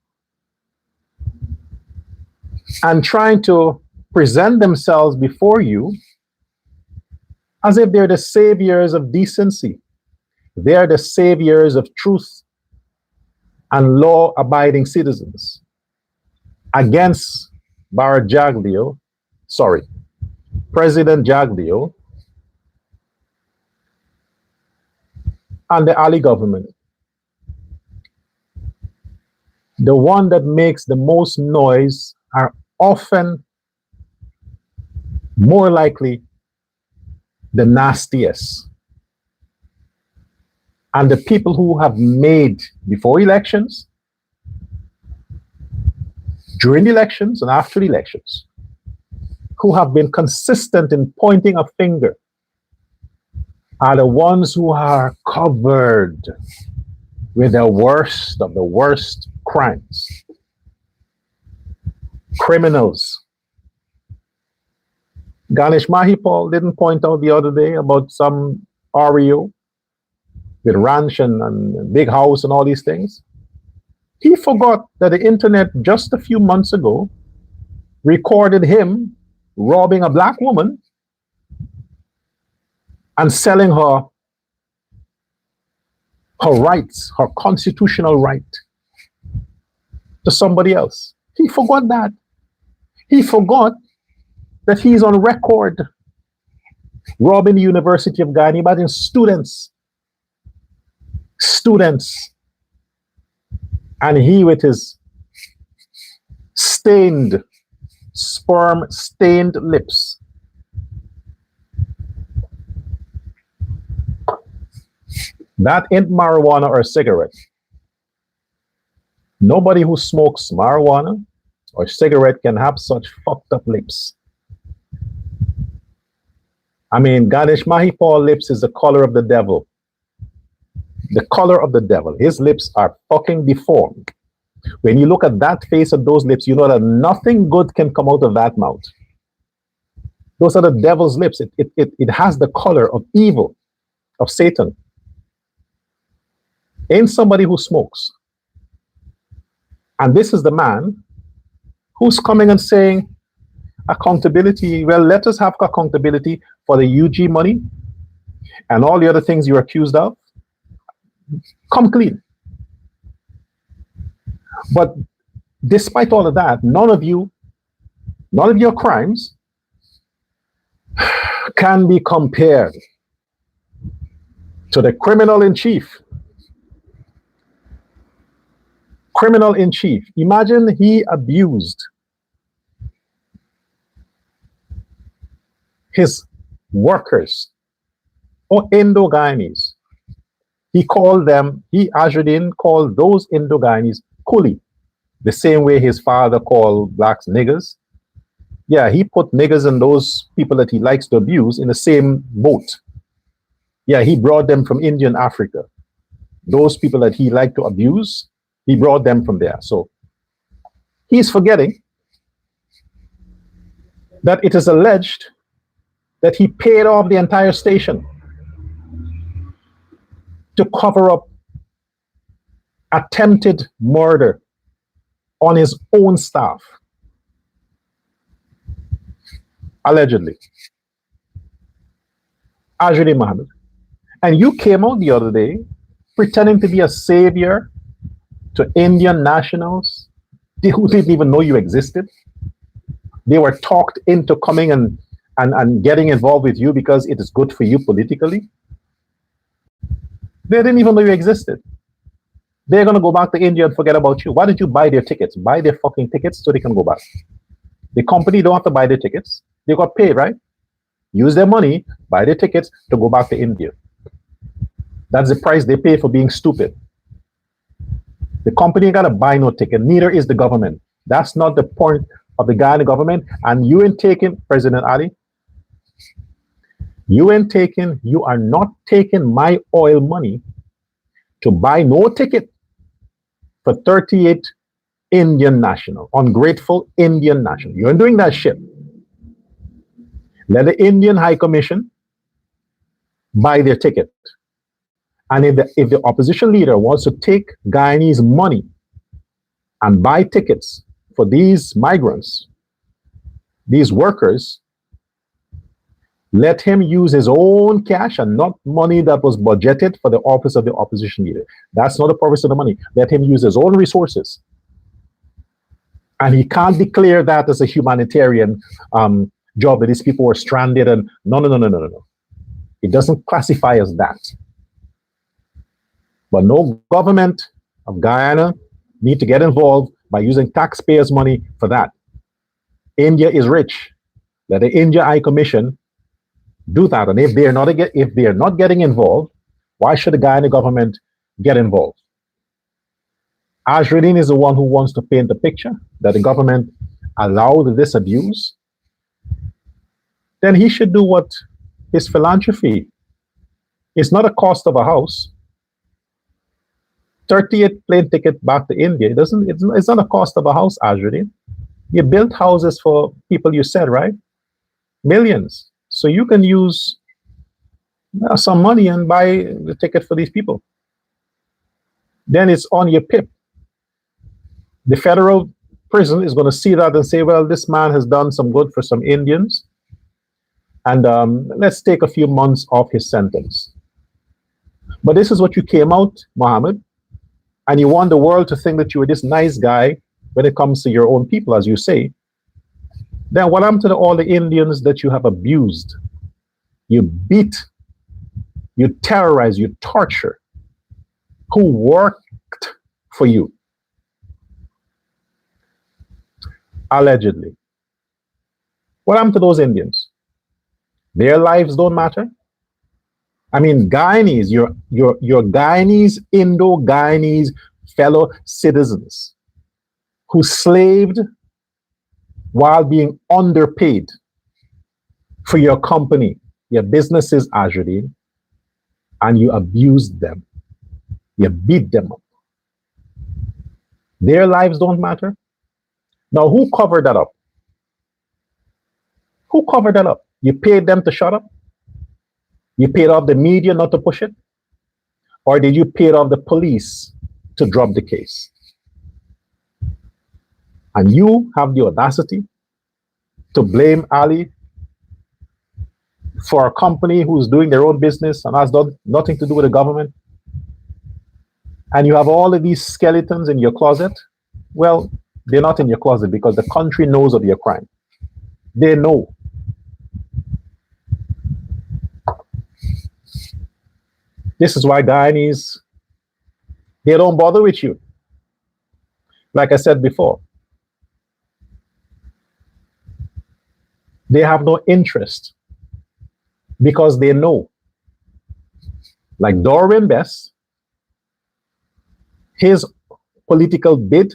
Speaker 1: and trying to present themselves before you as if they're the saviors of decency. They are the saviors of truth and law-abiding citizens against President Jaglio and the Ali government. The one that makes the most noise are often more likely the nastiest. And the people who have made before elections, during the elections, and after the elections, who have been consistent in pointing a finger are the ones who are covered with the worst of the worst crimes. Criminals. Ganesh Mahipaul didn't point out the other day about some REO with ranch and big house and all these things. He forgot that the internet just a few months ago recorded him robbing a black woman and selling her rights, her constitutional right, to somebody else. He forgot that. He forgot that he's on record robbing the University of Guyana, but in students. And he with his sperm-stained lips. That ain't marijuana or a cigarette. Nobody who smokes marijuana or cigarette can have such fucked up lips. I mean, Ganesh Mahipaul lips is the color of the devil. The color of the devil. His lips are fucking deformed. When you look at that face of those lips, you know that nothing good can come out of that mouth. Those are the devil's lips. It has the color of evil, of Satan. Ain't somebody who smokes. And this is the man who's coming and saying, accountability. Well, let us have accountability for the UG money and all the other things you're accused of. Come clean. But despite all of that, none of your crimes can be compared to the criminal in chief. Criminal in chief. Imagine he abused his workers or Indo-Guyanese. Azruddin called those Indo-Guyanese coolie, the same way his father called blacks niggers. Yeah, he put niggers and those people that he likes to abuse in the same boat. Yeah, he brought them from Indian Africa. Those people that he liked to abuse, he brought them from there. So he's forgetting that it is alleged that he paid off the entire station to cover up attempted murder on his own staff. Allegedly. Azruddin Mohamed. And you came out the other day pretending to be a savior to Indian nationals who didn't even know you existed. They were talked into coming and getting involved with you because it is good for you politically. They didn't even know you existed. They're going to go back to India and forget about you. Why did you buy their tickets? Buy their fucking tickets so they can go back. The company don't have to buy their tickets. They got paid, right? Use their money, buy their tickets to go back to India. That's the price they pay for being stupid. The company ain't got to buy no ticket. Neither is the government. That's not the point of the guy in the government. And you ain't taking, President Ali, you are not taking my oil money to buy no ticket for 38 Indian national, ungrateful Indian national. You ain't doing that shit. Let the Indian High Commission buy their ticket. And if the opposition leader wants to take Guyanese money and buy tickets for these migrants, these workers, let him use his own cash and not money that was budgeted for the office of the opposition leader. That's not the purpose of the money. Let him use his own resources. And he can't declare that as a humanitarian job that these people were stranded and no. It doesn't classify as that. But no government of Guyana need to get involved by using taxpayers' money for that. India is rich. Let the India High Commission do that. And if they are not getting involved, why should the Guyana government get involved? Azruddin is the one who wants to paint the picture that the government allowed this abuse. Then he should do what his philanthropy. It's not a cost of a house. 38 plane ticket back to India. It's not a cost of a house, Azruddin. You built houses for people, you said, right? Millions. So you can use some money and buy the ticket for these people. Then it's on your PIP. The federal prison is going to see that and say, well, this man has done some good for some Indians. And let's take a few months off his sentence. But this is what you came out, Mohamed. And you want the world to think that you were this nice guy when it comes to your own people, as you say. Then what happened to all the Indians that you have abused, you beat, you terrorize, you torture, who worked for you? Allegedly. What happened to those Indians? Their lives don't matter? I mean, Guyanese, your Guyanese, Indo-Guyanese fellow citizens who slaved while being underpaid for your company, your businesses, Azruddin, and you abused them. You beat them up. Their lives don't matter. Now, who covered that up? Who covered that up? You paid them to shut up? You paid off the media not to push it? Or did you pay off the police to drop the case? And you have the audacity to blame Ali for a company who's doing their own business and has nothing to do with the government? And you have all of these skeletons in your closet? Well, they're not in your closet because the country knows of your crime. They know. This is why Guyanese, they don't bother with you. Like I said before, they have no interest because they know. Like Dorwin Bess, his political bid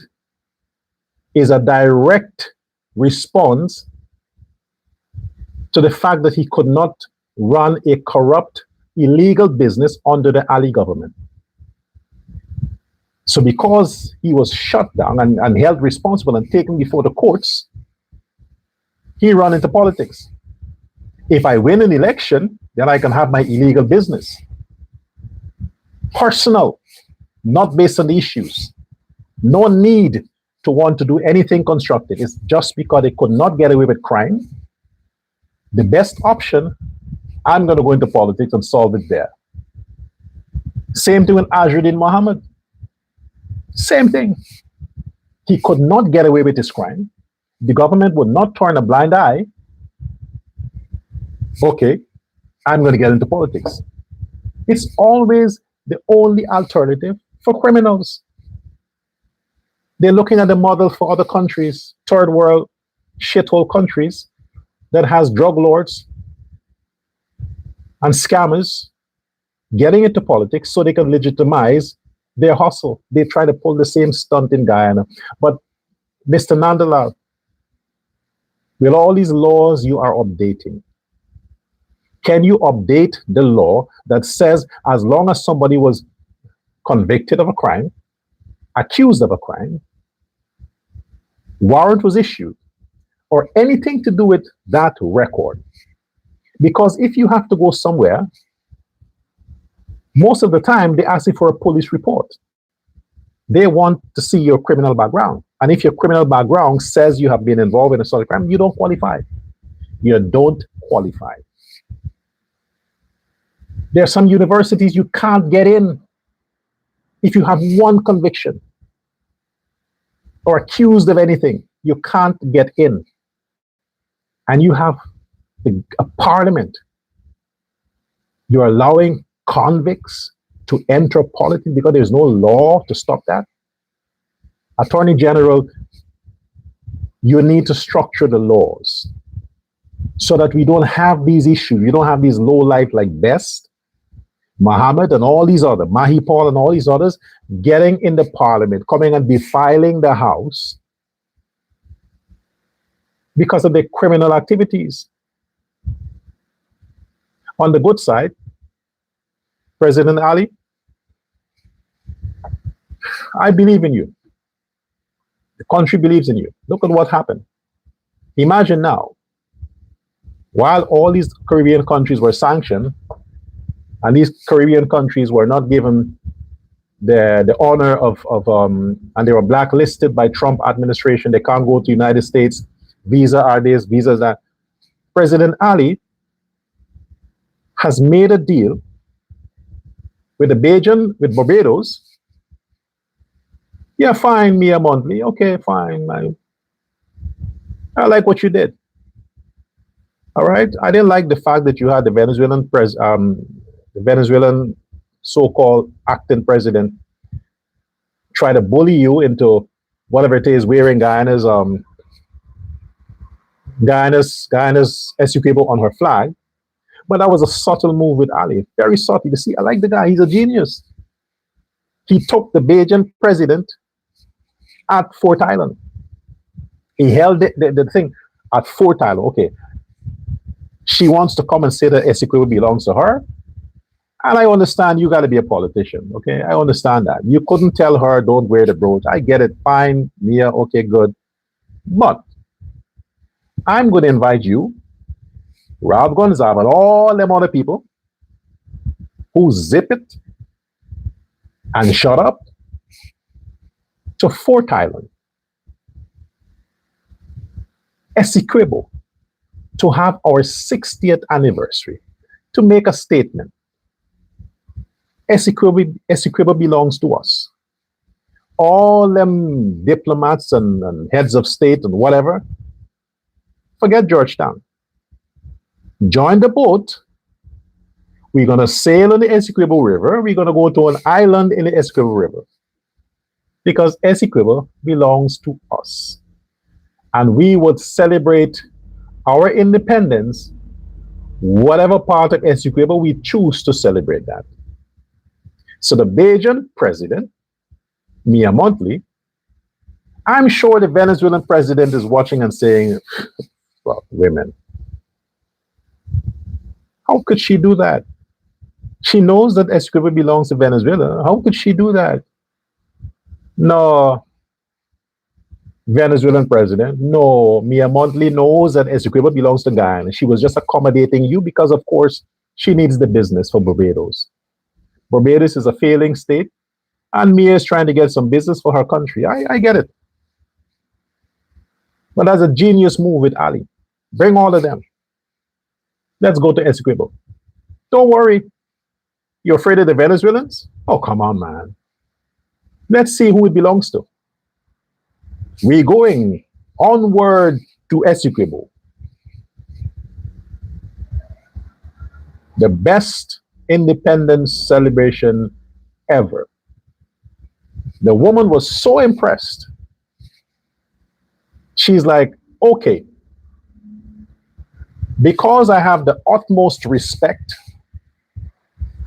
Speaker 1: is a direct response to the fact that he could not run a corrupt, illegal business under the Ali government. So because he was shut down and held responsible and taken before the courts, he ran into politics. If I win an election, then I can have my illegal business. Personal, not based on the issues. No need to want to do anything constructive. It's just because they could not get away with crime. The best option, I'm going to go into politics and solve it there. Same thing with Azruddin Mohamed. Same thing. He could not get away with his crime. The government would not turn a blind eye. Okay, I'm going to get into politics. It's always the only alternative for criminals. They're looking at the model for other countries, third world shithole countries that has drug lords and scammers getting into politics so they can legitimize their hustle. They try to pull the same stunt in Guyana. But Mr. Nandalal, with all these laws you are updating, can you update the law that says as long as somebody was convicted of a crime, accused of a crime, warrant was issued, or anything to do with that record? Because if you have to go somewhere, most of the time they ask you for a police report. They want to see your criminal background. And if your criminal background says you have been involved in a solid crime, you don't qualify. You don't qualify. There are some universities you can't get in if you have one conviction or accused of anything. You can't get in. And you have a parliament. You're allowing convicts to enter politics because there's no law to stop that. Attorney General, you need to structure the laws so that we don't have these issues. We don't have these low life like Bess, Mohamed, and all these other, Mahipaul and all these others getting in the parliament, coming and defiling the house because of their criminal activities. On the good side, President Ali, I believe in you. The country believes in you. Look at what happened. Imagine now, while all these Caribbean countries were sanctioned, and these Caribbean countries were not given the honor of and they were blacklisted by Trump administration. They can't go to United States. Visa are this, visas that. President Ali has made a deal with with Barbados. Yeah, fine, me a monthly. Okay, fine. I like what you did. All right. I didn't like the fact that you had the Venezuelan so-called acting president try to bully you into whatever it is, wearing Guyana's Essequibo on her flag. But that was a subtle move with Ali. Very subtle. You see, I like the guy. He's a genius. He took the Bajan president at Fort Island He held the thing at Fort Tyler. Okay, she wants to come and say that Essequibo belongs to her. And I understand you got to be a politician. Okay, I understand that. You couldn't tell her, don't wear the brooch. I get it. Fine, Mia. Okay, good. But I'm going to invite you, Rob Gonzalez, and all them other people who zip it and shut up to Fort Island, Essequibo, to have our 60th anniversary, to make a statement. Essequibo belongs to us. All them diplomats and heads of state and whatever, forget Georgetown. Join the boat. We're going to sail on the Essequibo River. We're going to go to an island in the Essequibo River. Because Essequibo belongs to us. And we would celebrate our independence, whatever part of Essequibo we choose to celebrate that. So the Bajan president, Mia Montley, I'm sure the Venezuelan president is watching and saying, well, women. How could she do that? She knows that Essequibo belongs to Venezuela. How could she do that? No, Venezuelan president. No, Mia Montley knows that Essequibo belongs to Guyana. She was just accommodating you because, of course, she needs the business for Barbados. Barbados is a failing state, and Mia is trying to get some business for her country. I get it. But that's a genius move with Ali. Bring all of them. Let's go to Essequibo. Don't worry. You're afraid of the Venezuelans? Oh, come on, man. Let's see who it belongs to. We're going onward to Essequibo. The best independence celebration ever. The woman was so impressed. She's like, okay, because I have the utmost respect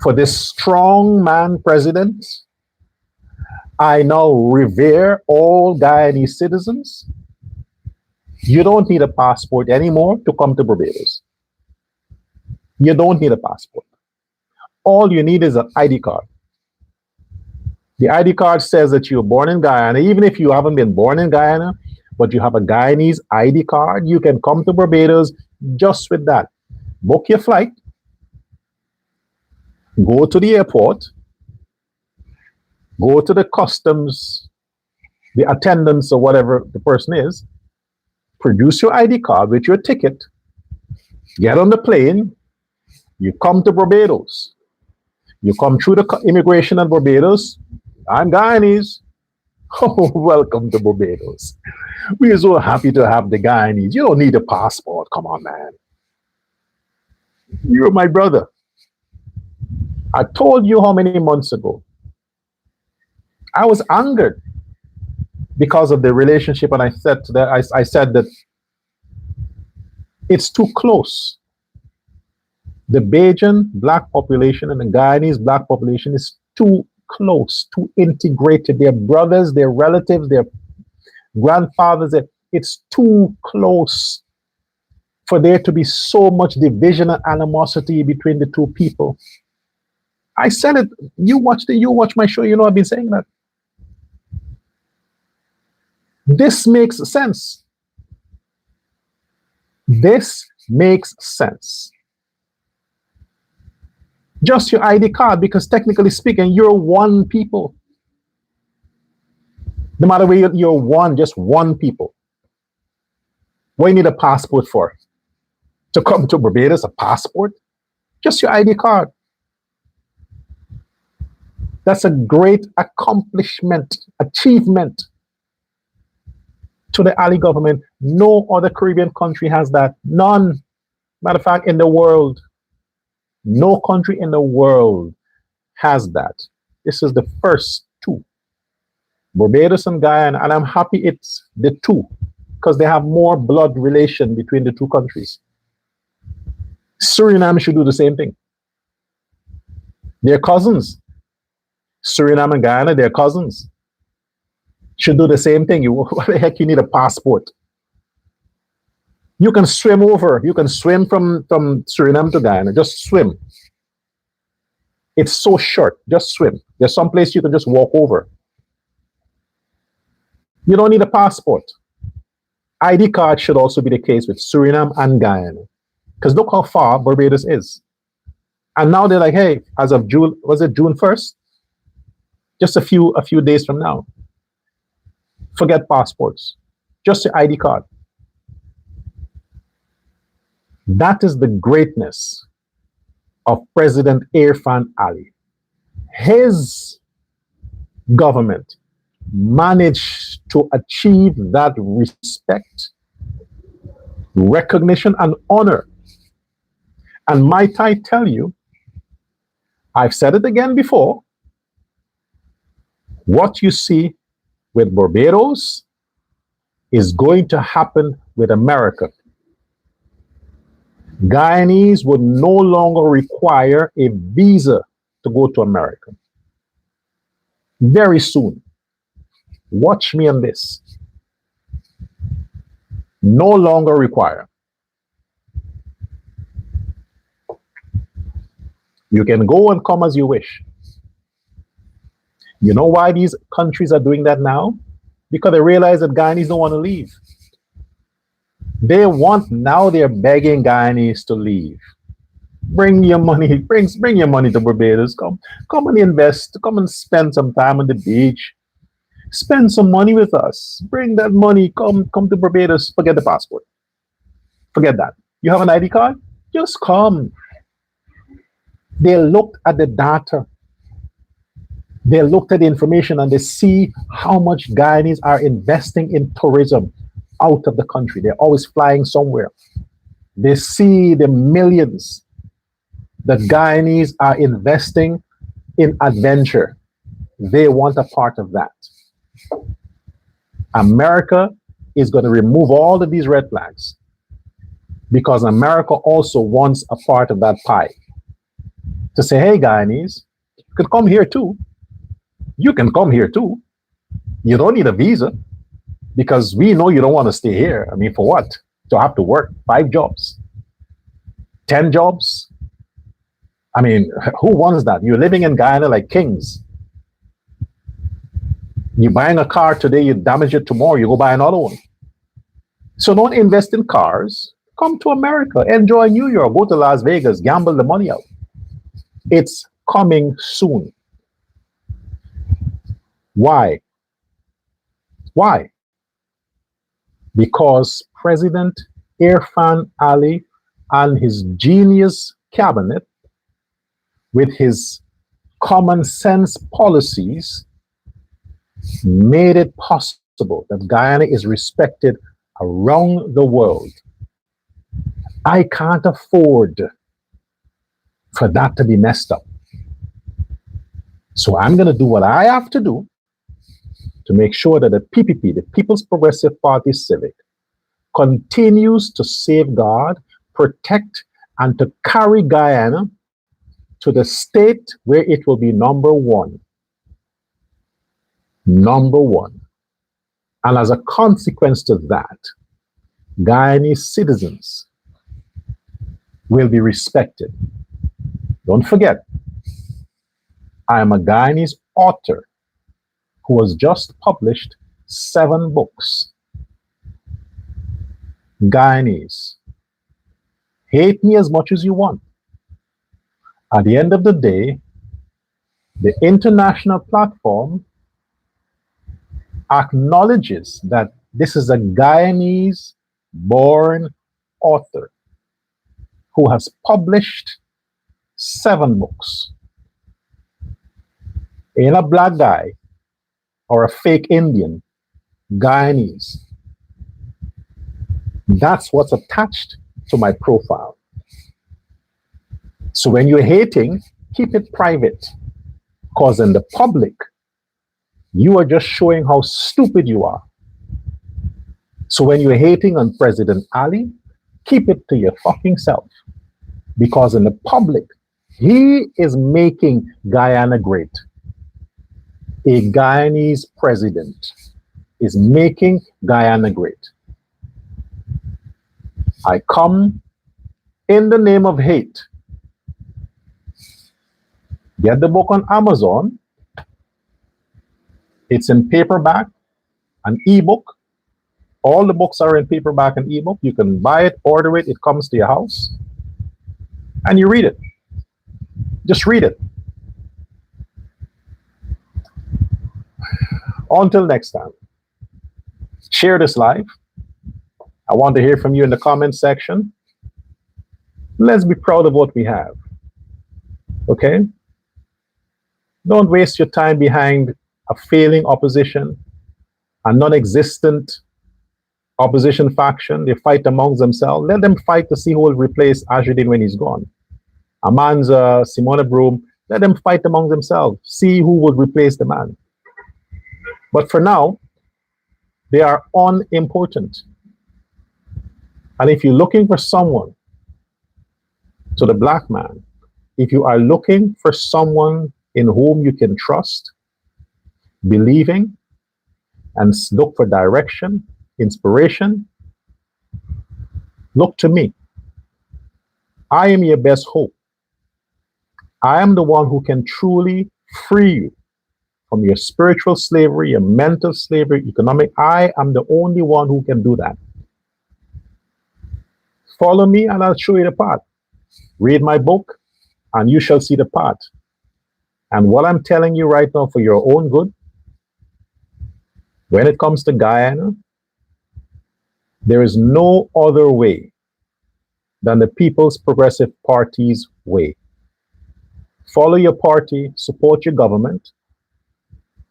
Speaker 1: for this strong man president, I now revere all Guyanese citizens. You don't need a passport anymore to come to Barbados. You don't need a passport. All you need is an ID card. The ID card says that you were born in Guyana. Even if you haven't been born in Guyana, but you have a Guyanese ID card, you can come to Barbados just with that. Book your flight, go to the airport, go to the customs, the attendants or whatever the person is, produce your ID card with your ticket, get on the plane, you come to Barbados. You come through the immigration at Barbados. I'm Guyanese. Oh, welcome to Barbados. We are so happy to have the Guyanese. You don't need a passport. Come on, man. You're my brother. I told you how many months ago. I was angered because of the relationship, and I said that I said that it's too close. The Bajan black population and the Guyanese black population is too close, too integrated. They're brothers, they're relatives, they're grandfathers. It's too close for there to be so much division and animosity between the two people. I said it. You watch my show. You know I've been saying that. This makes sense. This makes sense. Just your ID card, because technically speaking, you're one people. No matter where you're one, just one people. What do you need a passport for? To come to Barbados, a passport? Just your ID card. That's a great accomplishment, achievement to the Ali government. No other Caribbean country has that. None. Matter of fact, in the world. No country in the world has that. This is the first two. Barbados and Guyana, and I'm happy it's the two because they have more blood relation between the two countries. Suriname should do the same thing. They're cousins. Suriname and Guyana, they're cousins. Should do the same thing. What the heck you need a passport You can swim over. You can swim from Suriname to Guyana. Just swim. It's so short. Just swim. There's some place you can just walk over. You don't need a passport. ID card should also be the case with Suriname and Guyana. Because look how far Barbados is. And now they're like, hey, as of June, was it June 1st? Just a few days from now. Forget passports. Just your ID card. That is the greatness of President Irfan Ali. His government managed to achieve that respect, recognition, and honor. And might I tell you, I've said it again before, what you see with Barbados is going to happen with America. Guyanese would no longer require a visa to go to America. Very soon. Watch me on this. No longer require. You can go and come as you wish. You know why these countries are doing that now? Because they realize that Guyanese don't want to leave. Now they're begging Guyanese to leave. Bring your money, bring your money to Barbados. Come and invest. Come and spend some time on the beach. Spend some money with us. Bring that money. Come to Barbados. Forget the passport. Forget that. You have an ID card? Just come. They looked at the data. They looked at the information and they see how much Guyanese are investing in tourism out of the country. They're always flying somewhere. They see the millions that Guyanese are investing in adventure. They want a part of that. America is going to remove all of these red flags because America also wants a part of that pie. To say, hey, Guyanese, you can come here too. You can come here too. You don't need a visa because we know you don't want to stay here. I mean, for what? To have to work 5 jobs, 10 jobs. I mean, who wants that? You're living in Guyana like kings. You're buying a car today, you damage it tomorrow, you go buy another one. So don't invest in cars. Come to America, enjoy New York, go to Las Vegas, gamble the money out. It's coming soon. Why? Why? Because President Irfan Ali and his genius cabinet, with his common sense policies, made it possible that Guyana is respected around the world. I can't afford for that to be messed up. So I'm going to do what I have to do to make sure that the PPP, the People's Progressive Party Civic, continues to safeguard, protect, and to carry Guyana to the state where it will be number one. Number one. And as a consequence to that, Guyanese citizens will be respected. Don't forget, I am a Guyanese author who has just published 7 books. Guyanese, hate me as much as you want. At the end of the day, the international platform acknowledges that this is a Guyanese-born author who has published 7 books. Ain't a black guy or a fake Indian, Guyanese. That's what's attached to my profile. So when you're hating, keep it private, because in the public, you are just showing how stupid you are. So when you're hating on President Ali, keep it to your fucking self, because in the public, he is making Guyana great. A Guyanese president is making Guyana great. I come in the name of hate. Get the book on Amazon. It's in paperback, an ebook. All the books are in paperback and ebook. You can buy it, order it, it comes to your house, and you read it. Just read it. Until next time, share this live. I want to hear from you in the comment section. Let's be proud of what we have. Okay? Don't waste your time behind a failing opposition, a non-existent opposition faction. They fight amongst themselves. Let them fight to see who will replace Azruddin when he's gone. Amanza, Simona Broom, let them fight among themselves. See who will replace the man. But for now, they are unimportant. And if you're looking for someone, to the black man, if you are looking for someone in whom you can trust, believing, and look for direction, inspiration, look to me. I am your best hope. I am the one who can truly free you from your spiritual slavery, your mental slavery, economic. I am the only one who can do that. Follow me and I'll show you the path. Read my book and you shall see the path. And what I'm telling you right now for your own good, when it comes to Guyana, there is no other way than the People's Progressive Party's way. Follow your party, support your government,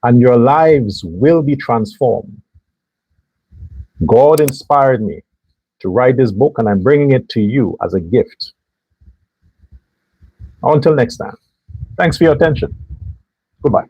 Speaker 1: and your lives will be transformed. God inspired me to write this book, and I'm bringing it to you as a gift. Until next time, thanks for your attention. Goodbye.